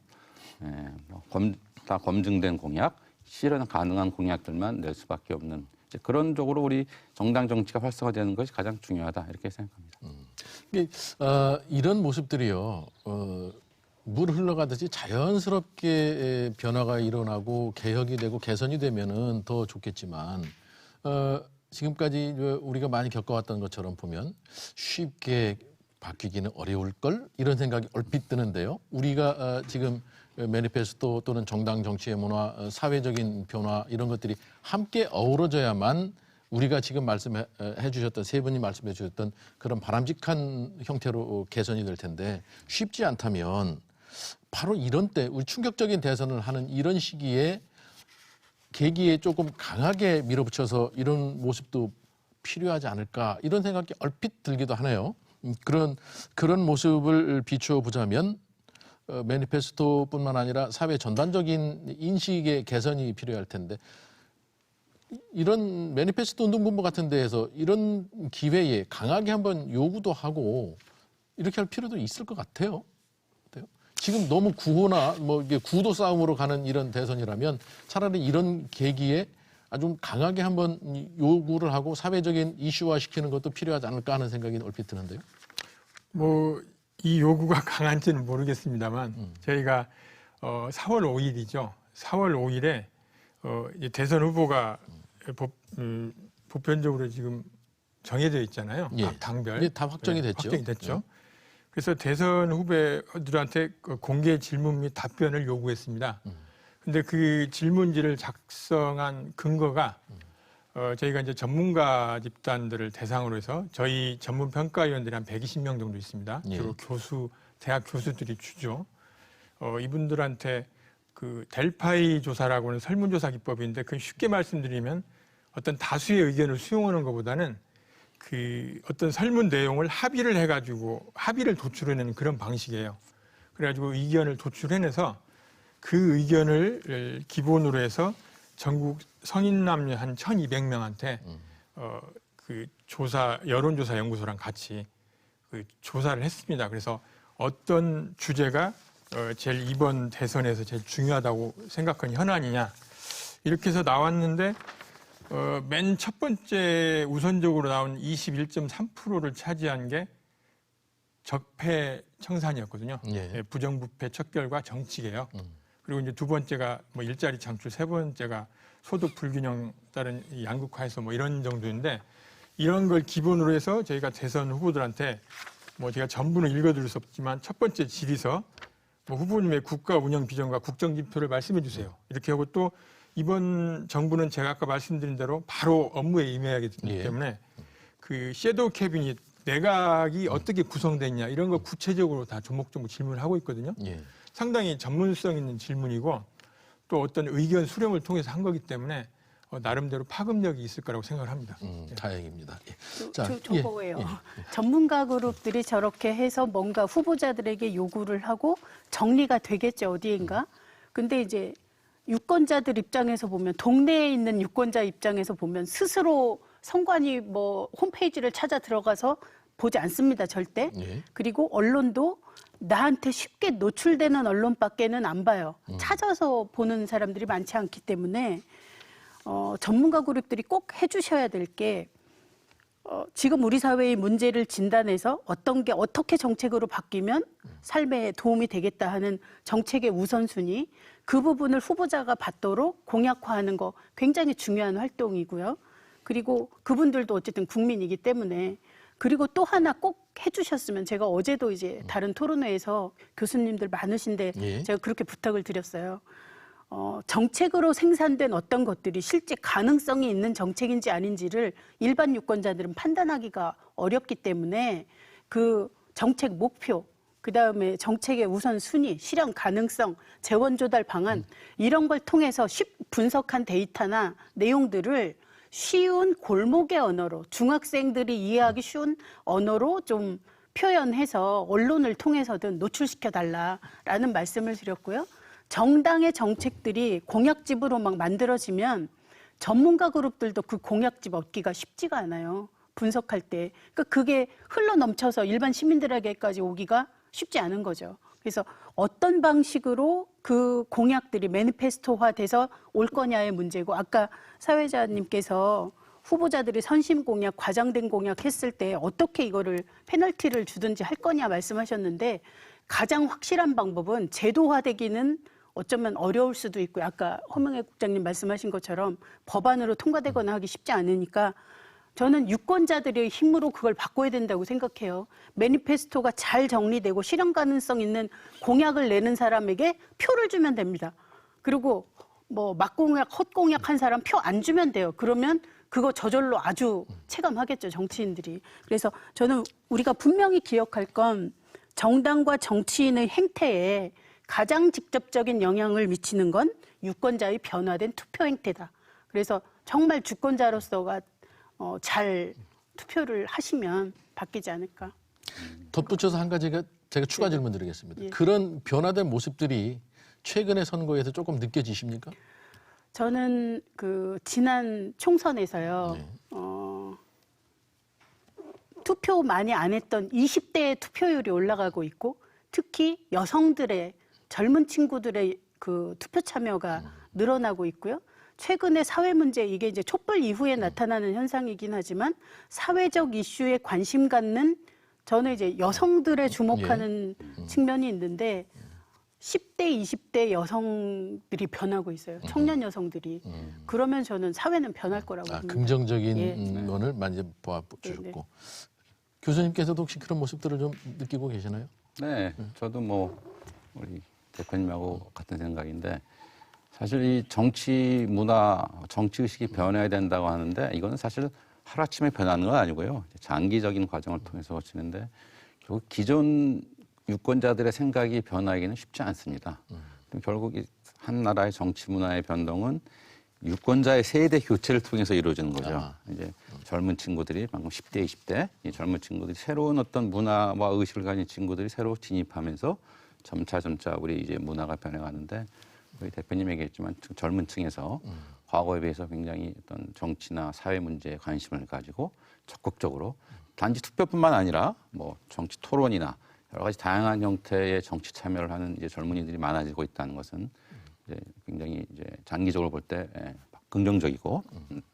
다 검증된 공약, 실현 가능한 공약들만 낼 수밖에 없는 그런 쪽으로 우리 정당 정치가 활성화되는 것이 가장 중요하다 이렇게 생각합니다. 이런 모습들이요. 물 흘러가듯이 자연스럽게 변화가 일어나고 개혁이 되고 개선이 되면은 더 좋겠지만 지금까지 우리가 많이 겪어왔던 것처럼 보면 쉽게 바뀌기는 어려울 걸 이런 생각이 얼핏 드는데요. 우리가 지금 매니페스토 또는 정당 정치의 문화, 사회적인 변화 이런 것들이 함께 어우러져야만 우리가 지금 말씀해 주셨던 세 분이 말씀해 주셨던 그런 바람직한 형태로 개선이 될 텐데 쉽지 않다면 바로 이런 때 우리 충격적인 대선을 하는 이런 시기에 계기에 조금 강하게 밀어붙여서 이런 모습도 필요하지 않을까 이런 생각이 얼핏 들기도 하네요. 그런 모습을 비추어 보자면 매니페스토뿐만 아니라 사회 전반적인 인식의 개선이 필요할 텐데 이런 매니페스토 운동본부 같은 데에서 이런 기회에 강하게 한번 요구도 하고 이렇게 할 필요도 있을 것 같아요. 지금 너무 구호나 뭐 이게 구도 싸움으로 가는 이런 대선이라면 차라리 이런 계기에 아주 강하게 한번 요구를 하고 사회적인 이슈화 시키는 것도 필요하지 않을까 하는 생각이 얼핏 드는데요. 뭐 이 요구가 강한지는 모르겠습니다만 저희가 4월 5일이죠. 4월 5일에 이제 대선 후보가 보편적으로 지금 정해져 있잖아요. 예. 각 당별. 이게 다 확정이 됐죠. 확정이 됐죠. 그래서 대선 후보들한테 공개 질문 및 답변을 요구했습니다. 근데 그 질문지를 작성한 근거가 저희가 이제 전문가 집단들을 대상으로 해서 저희 전문 평가위원들이 한 120명 정도 있습니다. 예. 주로 대학 교수들이 주죠. 이분들한테 그 델파이 조사라고 하는 설문조사 기법인데 그 쉽게 말씀드리면 어떤 다수의 의견을 수용하는 것보다는 그 어떤 설문 내용을 합의를 해가지고 합의를 도출해내는 그런 방식이에요. 그래가지고 의견을 도출해내서 그 의견을 기본으로 해서 전국 성인 남녀 한 1,200명한테 그 여론조사 연구소랑 같이 그 조사를 했습니다. 그래서 어떤 주제가 제일 이번 대선에서 제일 중요하다고 생각하는 현안이냐 이렇게 해서 나왔는데 맨 첫 번째 우선적으로 나온 21.3%를 차지한 게 적폐 청산이었거든요. 예. 부정부패 척결과 정치개혁. 그리고 이제 두 번째가 뭐 일자리 창출, 세 번째가 소득 불균형 따른 양극화해서 뭐 이런 정도인데 이런 걸 기본으로 해서 저희가 대선 후보들한테 뭐 제가 전부는 읽어드릴 수 없지만 첫 번째 질의서 뭐 후보님의 국가 운영 비전과 국정 지표를 말씀해 주세요. 이렇게 하고 또 이번 정부는 제가 아까 말씀드린 대로 바로 업무에 임해야 하기 때문에 그 섀도우 캐비닛 내각이 어떻게 구성됐냐 이런 거 구체적으로 다 조목조목 질문을 하고 있거든요. 예. 상당히 전문성 있는 질문이고 또 어떤 의견 수렴을 통해서 한 거기 때문에 나름대로 파급력이 있을 거라고 생각을 합니다. 다행입니다. 예. 저거예요. 전문가 그룹들이 저렇게 해서 뭔가 후보자들에게 요구를 하고 정리가 되겠죠, 어디인가. 근데 이제 유권자들 입장에서 보면 동네에 있는 유권자 입장에서 보면 스스로 선관위 뭐 홈페이지를 찾아 들어가서 보지 않습니다, 절대. 예. 그리고 언론도 나한테 쉽게 노출되는 언론밖에는 안 봐요. 찾아서 보는 사람들이 많지 않기 때문에 전문가 그룹들이 꼭 해주셔야 될 게 지금 우리 사회의 문제를 진단해서 어떤 게 어떻게 정책으로 바뀌면 삶에 도움이 되겠다 하는 정책의 우선순위 그 부분을 후보자가 받도록 공약화하는 거 굉장히 중요한 활동이고요. 그리고 그분들도 어쨌든 국민이기 때문에 그리고 또 하나 꼭 해주셨으면 제가 어제도 이제 다른 토론회에서 교수님들 많으신데 예. 제가 그렇게 부탁을 드렸어요. 정책으로 생산된 어떤 것들이 실제 가능성이 있는 정책인지 아닌지를 일반 유권자들은 판단하기가 어렵기 때문에 그 정책 목표 그다음에 정책의 우선순위, 실현 가능성, 재원 조달 방안 이런 걸 통해서 분석한 데이터나 내용들을 쉬운 골목의 언어로 중학생들이 이해하기 쉬운 언어로 좀 표현해서 언론을 통해서든 노출시켜 달라라는 말씀을 드렸고요. 정당의 정책들이 공약집으로 막 만들어지면 전문가 그룹들도 그 공약집 얻기가 쉽지가 않아요. 분석할 때. 그러니까 그게 흘러 넘쳐서 일반 시민들에게까지 오기가 쉽지 않은 거죠. 그래서 어떤 방식으로 그 공약들이 매니페스토화돼서 올 거냐의 문제고, 아까 사회자님께서 후보자들이 선심 공약, 과장된 공약 했을 때 어떻게 이거를 페널티를 주든지 할 거냐 말씀하셨는데, 가장 확실한 방법은 제도화되기는 어쩌면 어려울 수도 있고요. 아까 허명애 국장님 말씀하신 것처럼 법안으로 통과되거나 하기 쉽지 않으니까 저는 유권자들의 힘으로 그걸 바꿔야 된다고 생각해요. 매니페스토가 잘 정리되고 실현 가능성 있는 공약을 내는 사람에게 표를 주면 됩니다. 그리고 뭐 막공약, 헛공약 한 사람 표 안 주면 돼요. 그러면 그거 저절로 아주 체감하겠죠, 정치인들이. 그래서 저는 우리가 분명히 기억할 건 정당과 정치인의 행태에 가장 직접적인 영향을 미치는 건 유권자의 변화된 투표 행태다. 그래서 정말 주권자로서가 잘 투표를 하시면 바뀌지 않을까. 덧붙여서 한 가지 제가 추가 질문 드리겠습니다. 예. 그런 변화된 모습들이 최근의 선거에서 조금 느껴지십니까? 저는 그 지난 총선에서요. 네. 투표 많이 안 했던 20대의 투표율이 올라가고 있고, 특히 여성들의, 젊은 친구들의 그 투표 참여가 늘어나고 있고요. 최근에 사회 문제, 이게 이제 촛불 이후에 나타나는 현상이긴 하지만 사회적 이슈에 관심 갖는, 저는 이제 여성들의 주목하는 측면이 있는데 10대, 20대 여성들이 변하고 있어요. 청년 여성들이. 그러면 저는 사회는 변할 거라고 봅니다. 긍정적인 예. 면을 많이 보여주셨고. 네, 네. 교수님께서도 혹시 그런 모습들을 좀 느끼고 계시나요? 네, 저도 뭐 우리 대표님하고 같은 생각인데, 사실 이 정치 문화, 정치 의식이 변해야 된다고 하는데 이거는 사실 하루아침에 변하는 건 아니고요. 장기적인 과정을 통해서 거치는데 결국 기존 유권자들의 생각이 변하기는 쉽지 않습니다. 결국 한 나라의 정치 문화의 변동은 유권자의 세대 교체를 통해서 이루어지는 거죠. 이제 젊은 친구들이 방금 10대, 20대 이 젊은 친구들이 새로운 어떤 문화와 의식을 가진 친구들이 새로 진입하면서 점차 우리 이제 문화가 변해가는데, 우리 대표님 얘기했지만 젊은 층에서 과거에 비해서 굉장히 어떤 정치나 사회 문제에 관심을 가지고 적극적으로 단지 투표뿐만 아니라 뭐 정치 토론이나 여러 가지 다양한 형태의 정치 참여를 하는 이제 젊은이들이 많아지고 있다는 것은 이제 굉장히 이제 장기적으로 볼 때 긍정적이고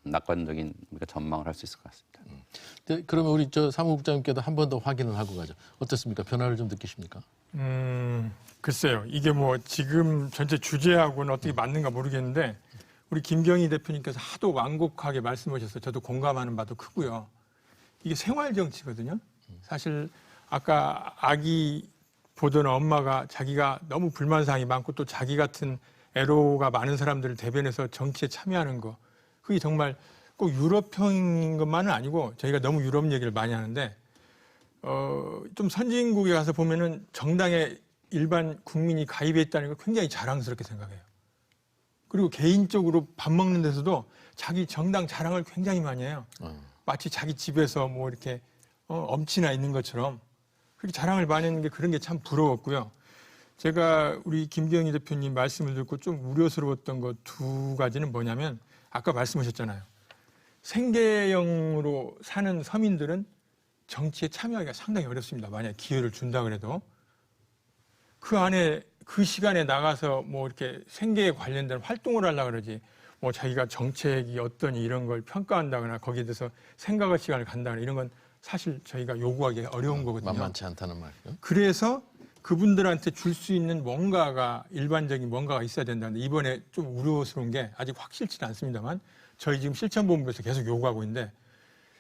낙관적인 우리가 전망을 할 수 있을 것 같습니다. 네, 그러면 우리 저 사무국장님께도 한 번 더 확인을 하고 가죠. 어떻습니까? 변화를 좀 느끼십니까? 글쎄요. 이게 뭐 지금 전체 주제하고는 어떻게 맞는가 모르겠는데, 우리 김경희 대표님께서 하도 완곡하게 말씀하셔서 저도 공감하는 바도 크고요. 이게 생활 정치거든요. 사실 아까 아기 보던 엄마가 자기가 너무 불만사항이 많고 또 자기 같은 애로가 많은 사람들을 대변해서 정치에 참여하는 거, 그게 정말 꼭 유럽형인 것만은 아니고, 저희가 너무 유럽 얘기를 많이 하는데 좀 선진국에 가서 보면은 정당에 일반 국민이 가입해 있다는 걸 굉장히 자랑스럽게 생각해요. 그리고 개인적으로 밥 먹는 데서도 자기 정당 자랑을 굉장히 많이 해요. 마치 자기 집에서 뭐 이렇게 엄친아 있는 것처럼 그렇게 자랑을 많이 하는 게, 그런 게 참 부러웠고요. 제가 우리 김경희 대표님 말씀을 듣고 좀 우려스러웠던 것 두 가지는 뭐냐면, 아까 말씀하셨잖아요. 생계형으로 사는 서민들은 정치에 참여하기가 상당히 어렵습니다. 만약에 기회를 준다 그래도. 그 안에 그 시간에 나가서 뭐 이렇게 생계에 관련된 활동을 하려고 그러지, 뭐 자기가 정책이 어떠니 이런 걸 평가한다거나 거기에 대해서 생각할 시간을 간다거나 이런 건 사실 저희가 요구하기 어려운 거거든요. 만만치 않다는 말이죠. 그래서 그분들한테 줄 수 있는 뭔가가, 일반적인 뭔가가 있어야 된다는데, 이번에 좀 우려스러운 게 아직 확실치는 않습니다만 저희 지금 실천본부에서 계속 요구하고 있는데,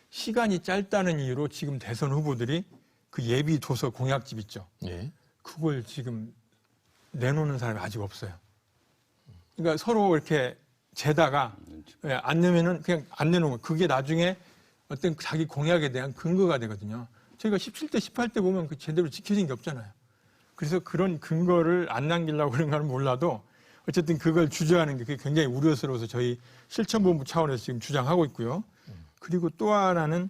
시간이 짧다는 이유로 지금 대선 후보들이 그 예비 도서 공약집 있죠. 예. 그걸 지금 내놓는 사람이 아직 없어요. 그러니까 서로 이렇게 재다가 안 내면은 그냥 안 내놓은 거예요. 그게 나중에 어떤 자기 공약에 대한 근거가 되거든요. 저희가 17대, 18대 보면 그 제대로 지켜진 게 없잖아요. 그래서 그런 근거를 안 남기려고 그런 건 몰라도 어쨌든 그걸 주저하는 게 그게 굉장히 우려스러워서 저희 실천본부 차원에서 지금 주장하고 있고요. 그리고 또 하나는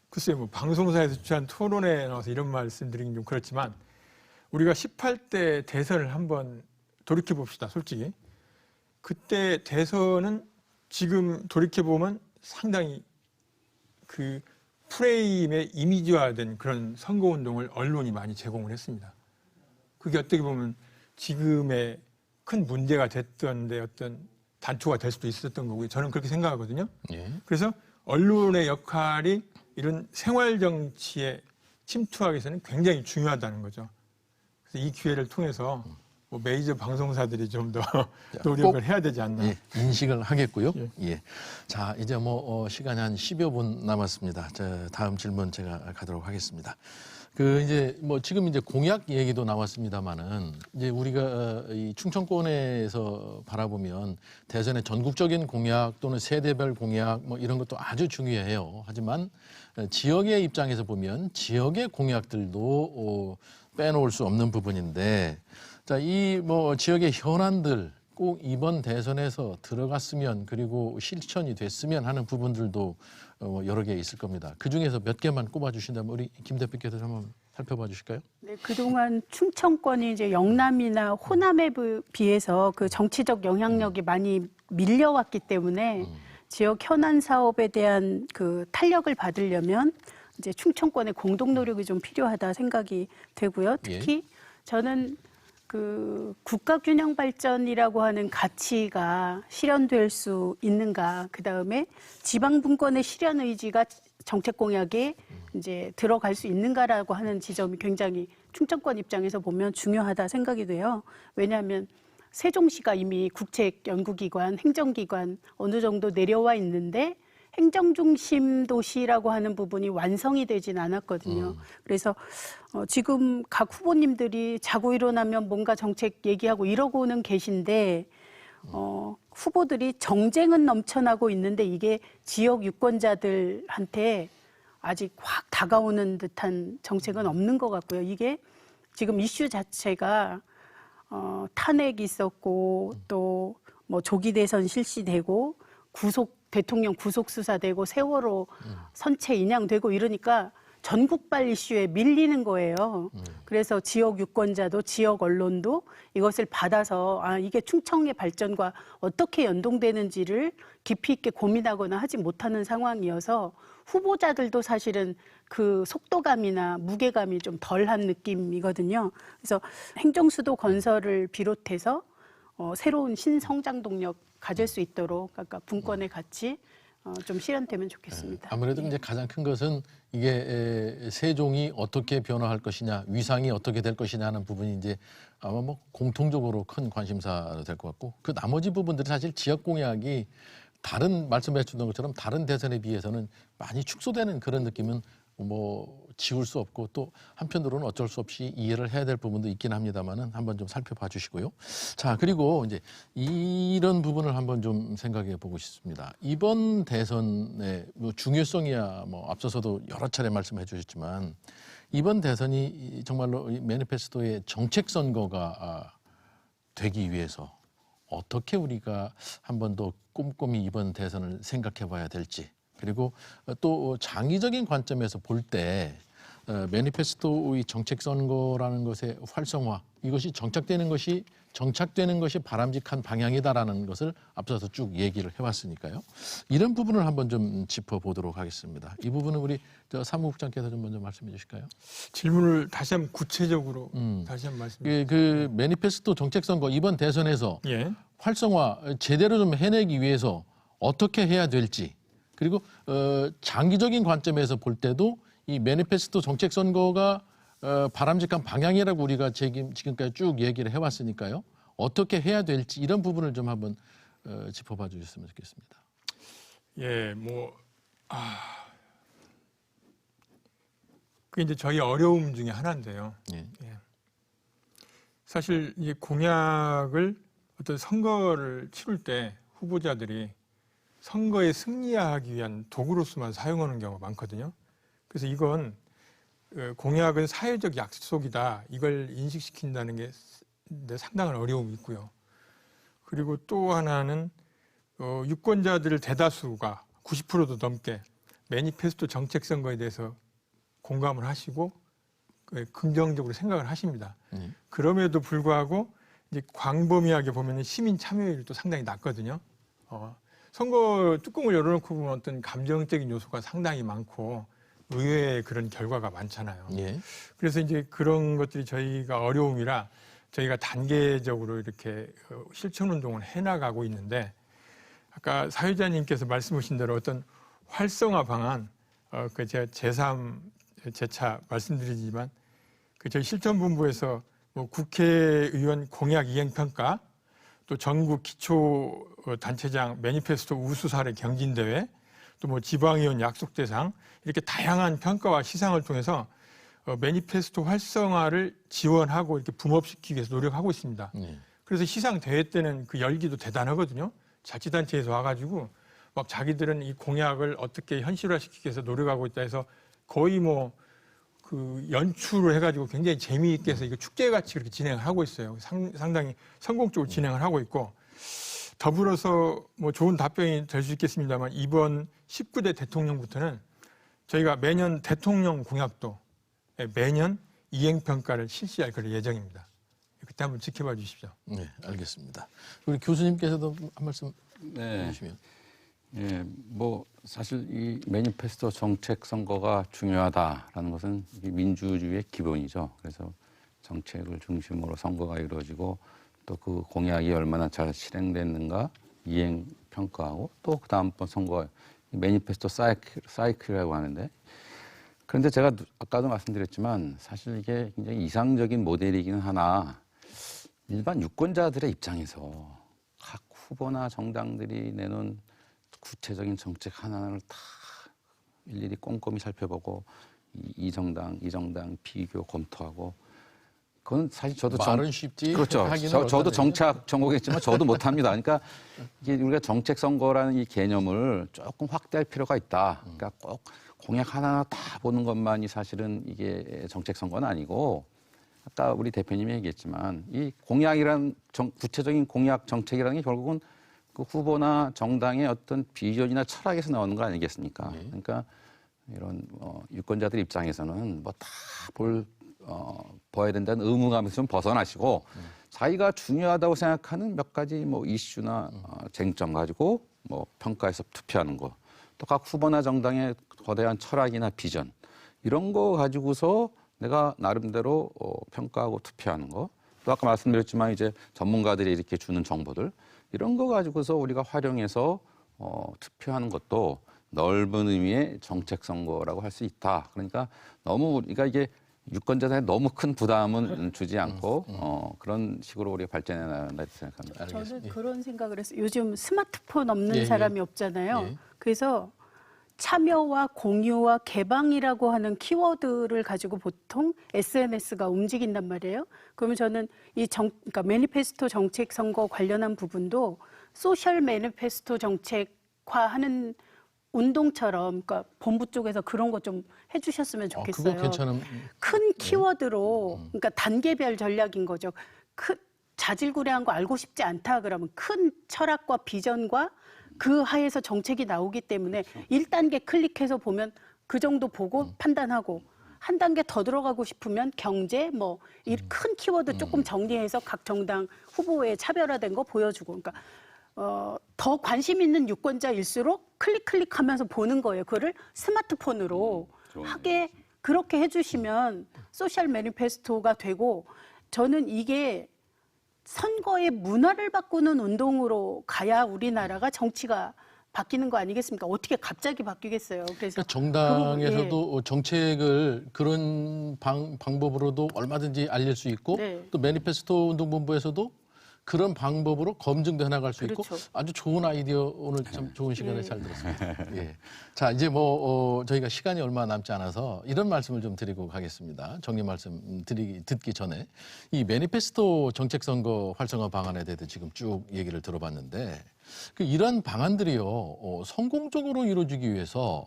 글쎄요, 뭐 방송사에서 주최한 토론회에 나와서 이런 말씀드리긴 좀 그렇지만 우리가 18대 대선을 한번 돌이켜 봅시다. 솔직히 그때 대선은 지금 돌이켜 보면 상당히 그 프레임에 이미지화된 그런 선거운동을 언론이 많이 제공을 했습니다. 그게 어떻게 보면 지금의 큰 문제가 됐던 데 어떤 단초가 될 수도 있었던 거고요. 저는 그렇게 생각하거든요. 예. 그래서 언론의 역할이 이런 생활 정치에 침투하기 위해서는 굉장히 중요하다는 거죠. 그래서 이 기회를 통해서 뭐 메이저 방송사들이 좀 더 노력을 해야 되지 않나. 예, 인식을 하겠고요. 예. 예. 자, 이제 뭐 시간이 한 10여 분 남았습니다. 자, 다음 질문 제가 가도록 하겠습니다. 그 이제 뭐 지금 이제 공약 얘기도 나왔습니다만은 이제 우리가 이 충청권에서 바라보면 대선의 전국적인 공약 또는 세대별 공약 뭐 이런 것도 아주 중요해요. 하지만 지역의 입장에서 보면 지역의 공약들도 빼놓을 수 없는 부분인데, 자, 이 뭐 지역의 현안들 꼭 이번 대선에서 들어갔으면 그리고 실천이 됐으면 하는 부분들도 여러 개 있을 겁니다. 그 중에서 몇 개만 꼽아주신다면 우리 김 대표께서 한번 살펴봐 주실까요? 네, 그동안 충청권이 이제 영남이나 호남에 비해서 그 정치적 영향력이 많이 밀려왔기 때문에 지역 현안 사업에 대한 그 탄력을 받으려면 이제 충청권의 공동 노력이 좀 필요하다 생각이 되고요. 특히 저는 그 국가 균형 발전이라고 하는 가치가 실현될 수 있는가, 그 다음에 지방 분권의 실현 의지가 정책 공약에 이제 들어갈 수 있는가라고 하는 지점이 굉장히 충청권 입장에서 보면 중요하다 생각이 돼요. 왜냐하면 세종시가 이미 국책연구기관, 행정기관 어느 정도 내려와 있는데 행정중심 도시라고 하는 부분이 완성이 되진 않았거든요. 그래서 지금 각 후보님들이 자고 일어나면 뭔가 정책 얘기하고 이러고는 계신데 후보들이 정쟁은 넘쳐나고 있는데 이게 지역 유권자들한테 아직 확 다가오는 듯한 정책은 없는 것 같고요. 이게 지금 이슈 자체가 탄핵이 있었고 또 뭐 조기 대선 실시되고 대통령 구속 수사되고 세월호 선체 인양되고 이러니까 전국발 이슈에 밀리는 거예요. 그래서 지역 유권자도 지역 언론도 이것을 받아서 이게 충청의 발전과 어떻게 연동되는지를 깊이 있게 고민하거나 하지 못하는 상황이어서 후보자들도 사실은 그 속도감이나 무게감이 좀 덜한 느낌이거든요. 그래서 행정수도 건설을 비롯해서 새로운 신성장 동력 가질 수 있도록 아까 분권의 가치 좀 실현되면 좋겠습니다. 아무래도 이제 가장 큰 것은 이게 세종이 어떻게 변화할 것이냐, 위상이 어떻게 될 것이냐 하는 부분이 이제 아마 뭐 공통적으로 큰 관심사가 될 것 같고, 그 나머지 부분들이 사실 지역 공약이 다른 말씀해 주던 것처럼 다른 대선에 비해서는 많이 축소되는 그런 느낌은 뭐 지울 수 없고, 또 한편으로는 어쩔 수 없이 이해를 해야 될 부분도 있긴 합니다만은 한번 좀 살펴봐 주시고요. 자, 그리고 이제 이런 부분을 한번 좀 생각해 보고 싶습니다. 이번 대선의 뭐 중요성이야 뭐 앞서서도 여러 차례 말씀해 주셨지만 이번 대선이 정말로 이 매니페스토의 정책 선거가 되기 위해서 어떻게 우리가 한 번 더 꼼꼼히 이번 대선을 생각해 봐야 될지, 그리고 또 장기적인 관점에서 볼 때 매니페스토의 정책 선거라는 것의 활성화, 이것이 정착되는 것이 바람직한 방향이다라는 것을 앞서서 쭉 얘기를 해왔으니까요. 이런 부분을 한번 좀 짚어보도록 하겠습니다. 이 부분은 우리 사무국장께서 좀 먼저 말씀해 주실까요? 질문을 다시 한번 구체적으로 다시 한번 말씀해 주세요. 그 매니페스토 정책 선거 이번 대선에서 예. 활성화 제대로 좀 해내기 위해서 어떻게 해야 될지, 그리고 장기적인 관점에서 볼 때도 이 매니페스토 정책 선거가 바람직한 방향이라고 우리가 지금까지 쭉 얘기를 해왔으니까요. 어떻게 해야 될지 이런 부분을 좀 한번 짚어봐 주셨으면 좋겠습니다. 예, 그게 이제 저희 어려움 중에 하나인데요. 예. 예. 사실 이 공약을 어떤 선거를 치를 때 후보자들이 선거에 승리하기 위한 도구로서만 사용하는 경우가 많거든요. 그래서 이건 공약은 사회적 약속이다. 이걸 인식시킨다는 게 상당한 어려움이 있고요. 그리고 또 하나는 유권자들 대다수가 90%도 넘게 매니페스토 정책 선거에 대해서 공감을 하시고 긍정적으로 생각을 하십니다. 그럼에도 불구하고 이제 광범위하게 보면 시민 참여율도 상당히 낮거든요. 선거 뚜껑을 열어놓고 보면 어떤 감정적인 요소가 상당히 많고 의외의 그런 결과가 많잖아요. 예. 그래서 이제 그런 것들이 저희가 어려움이라 저희가 단계적으로 이렇게 실천 운동을 해나가고 있는데 아까 사회자님께서 말씀하신 대로 어떤 활성화 방안, 그 제가 재차 말씀드리지만 그 저희 실천본부에서 뭐 국회의원 공약 이행 평가, 또 전국 기초 단체장 매니페스토 우수 사례 경진대회, 또 뭐 지방의원 약속 대상 이렇게 다양한 평가와 시상을 통해서 매니페스토 활성화를 지원하고 이렇게 붐업시키기 위해서 노력하고 있습니다. 그래서 시상 대회 때는 그 열기도 대단하거든요. 자치단체에서 와가지고 막 자기들은 이 공약을 어떻게 현실화시키기 위해서 노력하고 있다 해서 거의 뭐 그 연출을 해가지고 굉장히 재미있게 해서 이거 축제같이 그렇게 진행을 하고 있어요. 상당히 성공적으로 진행을 하고 있고 더불어서 뭐 좋은 답변이 될 수 있겠습니다만 이번 19대 대통령부터는 저희가 매년 대통령 공약도 매년 이행평가를 실시할 그럴 예정입니다. 그때 한번 지켜봐 주십시오. 네, 알겠습니다. 우리 교수님께서도 한 말씀 해주시면. 예, 뭐 사실 이 매니페스토 정책 선거가 중요하다라는 것은 이게 민주주의의 기본이죠. 그래서 정책을 중심으로 선거가 이루어지고 또 그 공약이 얼마나 잘 실행됐는가 이행 평가하고 또 그 다음번 선거 매니페스토 사이클이라고 하는데 그런데 제가 아까도 말씀드렸지만 사실 이게 굉장히 이상적인 모델이기는 하나 일반 유권자들의 입장에서 각 후보나 정당들이 내놓은 구체적인 정책 하나하나를 다 일일이 꼼꼼히 살펴보고 이 정당 비교 검토하고 그건 사실 저도 말은 쉽지 그렇죠. 저도 정치학 전공했지만 저도 못합니다. 그러니까 이게 우리가 정책 선거라는 이 개념을 조금 확대할 필요가 있다. 그러니까 꼭 공약 하나하나 다 보는 것만이 사실은 이게 정책 선거는 아니고 아까 우리 대표님이 얘기했지만 이 공약이란 구체적인 공약 정책이라는 게 결국은 그 후보나 정당의 어떤 비전이나 철학에서 나오는 거 아니겠습니까? 그러니까 이런 유권자들 입장에서는 뭐 다 봐야 된다는 의무감에서 좀 벗어나시고 자기가 중요하다고 생각하는 몇 가지 뭐 이슈나 쟁점 가지고 뭐 평가해서 투표하는 거, 또 각 후보나 정당의 거대한 철학이나 비전 이런 거 가지고서 내가 나름대로 평가하고 투표하는 거, 또 아까 말씀드렸지만 이제 전문가들이 이렇게 주는 정보들 이런 거 가지고서 우리가 활용해서 투표하는 것도 넓은 의미의 정책 선거라고 할 수 있다. 그러니까 너무 우리가 이게 유권자들한테 너무 큰 부담은 주지 않고 그런 식으로 우리가 발전해 나간다 생각합니다. 저는 그런 생각을 했어요. 요즘 스마트폰 없는 예, 사람이 예. 없잖아요. 예. 그래서 참여와 공유와 개방이라고 하는 키워드를 가지고 보통 SNS가 움직인단 말이에요. 그러면 저는 그러니까 매니페스토 정책 선거 관련한 부분도 소셜 매니페스토 정책화하는 운동처럼, 그러니까 본부 쪽에서 그런 거 좀 해주셨으면 좋겠어요. 그거 괜찮은. 큰 키워드로, 그러니까 단계별 전략인 거죠. 자질구레한 거 알고 싶지 않다 그러면 큰 철학과 비전과 그 하에서 정책이 나오기 때문에 1단계 클릭해서 보면 그 정도 보고 판단하고 한 단계 더 들어가고 싶으면 경제 뭐 이 큰 키워드 조금 정리해서 각 정당 후보의 차별화된 거 보여주고 그러니까 더 관심 있는 유권자일수록 클릭하면서 보는 거예요. 그거를 스마트폰으로 하게 그렇게 해주시면 소셜 매니페스토가 되고 저는 이게 선거의 문화를 바꾸는 운동으로 가야 우리나라가 정치가 바뀌는 거 아니겠습니까? 어떻게 갑자기 바뀌겠어요? 그래서 그러니까 정당에서도 정책을 그런 방법으로도 얼마든지 알릴 수 있고 네. 또 매니페스토 운동본부에서도 그런 방법으로 검증도 해나갈 수 있고 그렇죠. 아주 좋은 아이디어 오늘 참 좋은 시간에 잘 들었습니다. 예. 자 이제 저희가 시간이 얼마 남지 않아서 이런 말씀을 좀 드리고 가겠습니다. 정리 말씀 듣기 전에 이 매니페스토 정책선거 활성화 방안에 대해서 지금 쭉 얘기를 들어봤는데 이런 방안들이요 성공적으로 이루어지기 위해서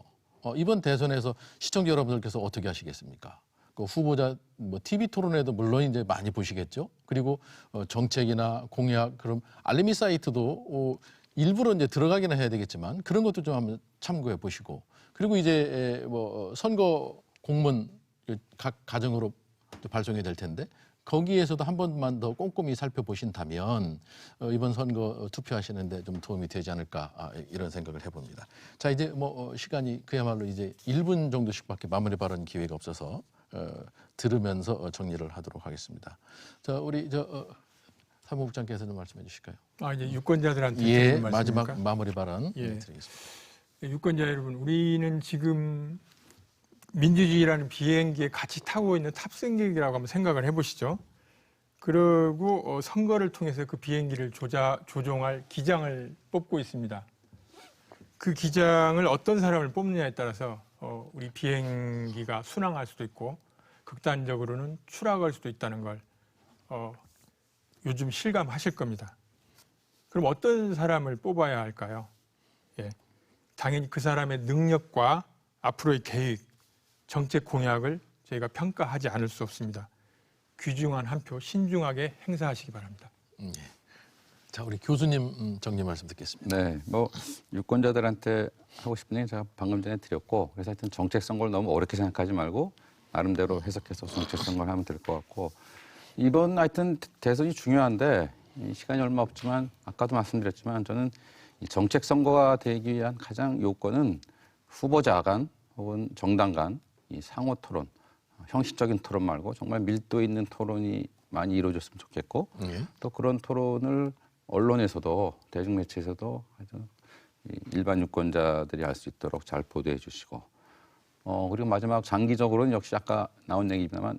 이번 대선에서 시청자 여러분들께서 어떻게 하시겠습니까? 그 후보자 뭐 TV 토론회도 물론 이제 많이 보시겠죠. 그리고 정책이나 공약 그럼 알림이 사이트도 일부러 이제 들어가기는 해야 되겠지만 그런 것도 좀 한번 참고해 보시고 그리고 이제 뭐 선거 공문 각 가정으로 발송이 될 텐데 거기에서도 한 번만 더 꼼꼼히 살펴보신다면 이번 선거 투표하시는데 좀 도움이 되지 않을까 이런 생각을 해봅니다. 자 이제 뭐 시간이 그야말로 이제 1분 정도씩밖에 마무리 발언 기회가 없어서 들으면서 정리를 하도록 하겠습니다. 자 우리 사무국장께서는 말씀해 주실까요? 이제 유권자들한테 예, 드리는 말씀입니까? 마지막 마무리 발언 예. 드리겠습니다. 유권자 여러분, 우리는 지금 민주주의라는 비행기에 같이 타고 있는 탑승객이라고 한번 생각을 해보시죠. 그리고 선거를 통해서 그 비행기를 조종할 기장을 뽑고 있습니다. 그 기장을 어떤 사람을 뽑느냐에 따라서 우리 비행기가 순항할 수도 있고 극단적으로는 추락할 수도 있다는 걸 요즘 실감하실 겁니다. 그럼 어떤 사람을 뽑아야 할까요? 예, 당연히 그 사람의 능력과 앞으로의 계획, 정책 공약을 저희가 평가하지 않을 수 없습니다. 귀중한 한 표 신중하게 행사하시기 바랍니다. 예. 자 우리 교수님 정리 말씀 듣겠습니다. 네, 뭐 유권자들한테 하고 싶은 얘기 제가 방금 전에 드렸고 그래서 하여튼 정책 선거를 너무 어렵게 생각하지 말고 나름대로 해석해서 정책 선거를 하면 될 것 같고 이번 하여튼 대선이 중요한데 시간이 얼마 없지만 아까도 말씀드렸지만 저는 이 정책 선거가 되기 위한 가장 요건은 후보자 간 혹은 정당 간 이 상호 토론, 형식적인 토론 말고 정말 밀도 있는 토론이 많이 이루어졌으면 좋겠고 또 그런 토론을 언론에서도 대중매체에서도 일반 유권자들이 알 수 있도록 잘 보도해 주시고 그리고 마지막 장기적으로는 역시 아까 나온 얘기입니다만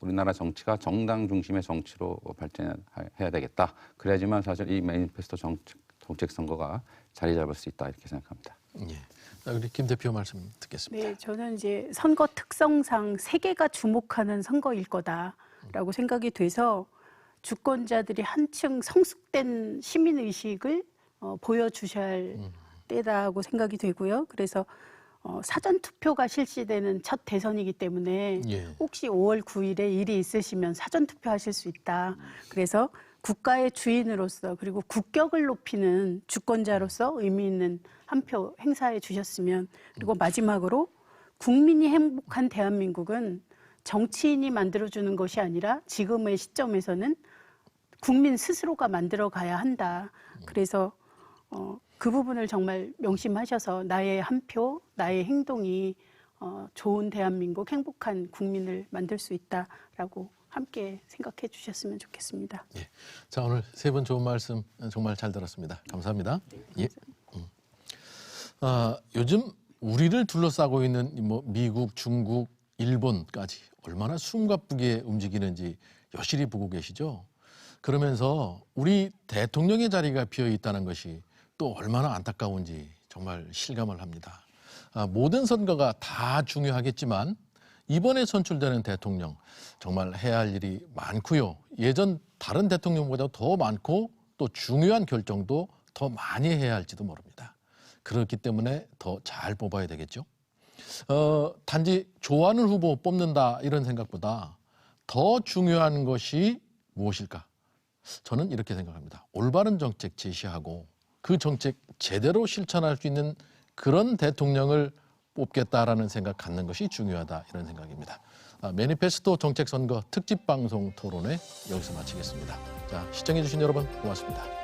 우리나라 정치가 정당 중심의 정치로 발전해야 되겠다. 그래야지만 사실 이 매니페스토 정책 선거가 자리 잡을 수 있다 이렇게 생각합니다. 예. 자, 우리 김 대표 말씀 듣겠습니다. 네, 저는 이제 선거 특성상 세계가 주목하는 선거일 거다라고 생각이 돼서 주권자들이 한층 성숙된 시민 의식을 보여주셔야 할 때다고 생각이 되고요. 그래서 사전 투표가 실시되는 첫 대선이기 때문에 예. 혹시 5월 9일에 일이 있으시면 사전 투표하실 수 있다. 그래서 국가의 주인으로서 그리고 국격을 높이는 주권자로서 의미 있는 한 표 행사해 주셨으면 그리고 마지막으로 국민이 행복한 대한민국은 정치인이 만들어주는 것이 아니라 지금의 시점에서는 국민 스스로가 만들어가야 한다. 그래서 그 부분을 정말 명심하셔서 나의 한 표, 나의 행동이 좋은 대한민국, 행복한 국민을 만들 수 있다라고 함께 생각해 주셨으면 좋겠습니다. 예. 자 오늘 세 분 좋은 말씀 정말 잘 들었습니다. 감사합니다. 예. 요즘 우리를 둘러싸고 있는 뭐 미국, 중국, 일본까지 얼마나 숨가쁘게 움직이는지 여실히 보고 계시죠. 그러면서 우리 대통령의 자리가 비어 있다는 것이 또 얼마나 안타까운지 정말 실감을 합니다. 모든 선거가 다 중요하겠지만 이번에 선출되는 대통령 정말 해야 할 일이 많고요. 예전 다른 대통령보다 더 많고 또 중요한 결정도 더 많이 해야 할지도 모릅니다. 그렇기 때문에 더 잘 뽑아야 되겠죠. 단지 좋아하는 후보 뽑는다 이런 생각보다 더 중요한 것이 무엇일까? 저는 이렇게 생각합니다. 올바른 정책 제시하고 그 정책 제대로 실천할 수 있는 그런 대통령을 뽑겠다라는 생각 갖는 것이 중요하다 이런 생각입니다. 매니페스토 정책 선거 특집 방송 토론회 여기서 마치겠습니다. 자, 시청해 주신 여러분 고맙습니다.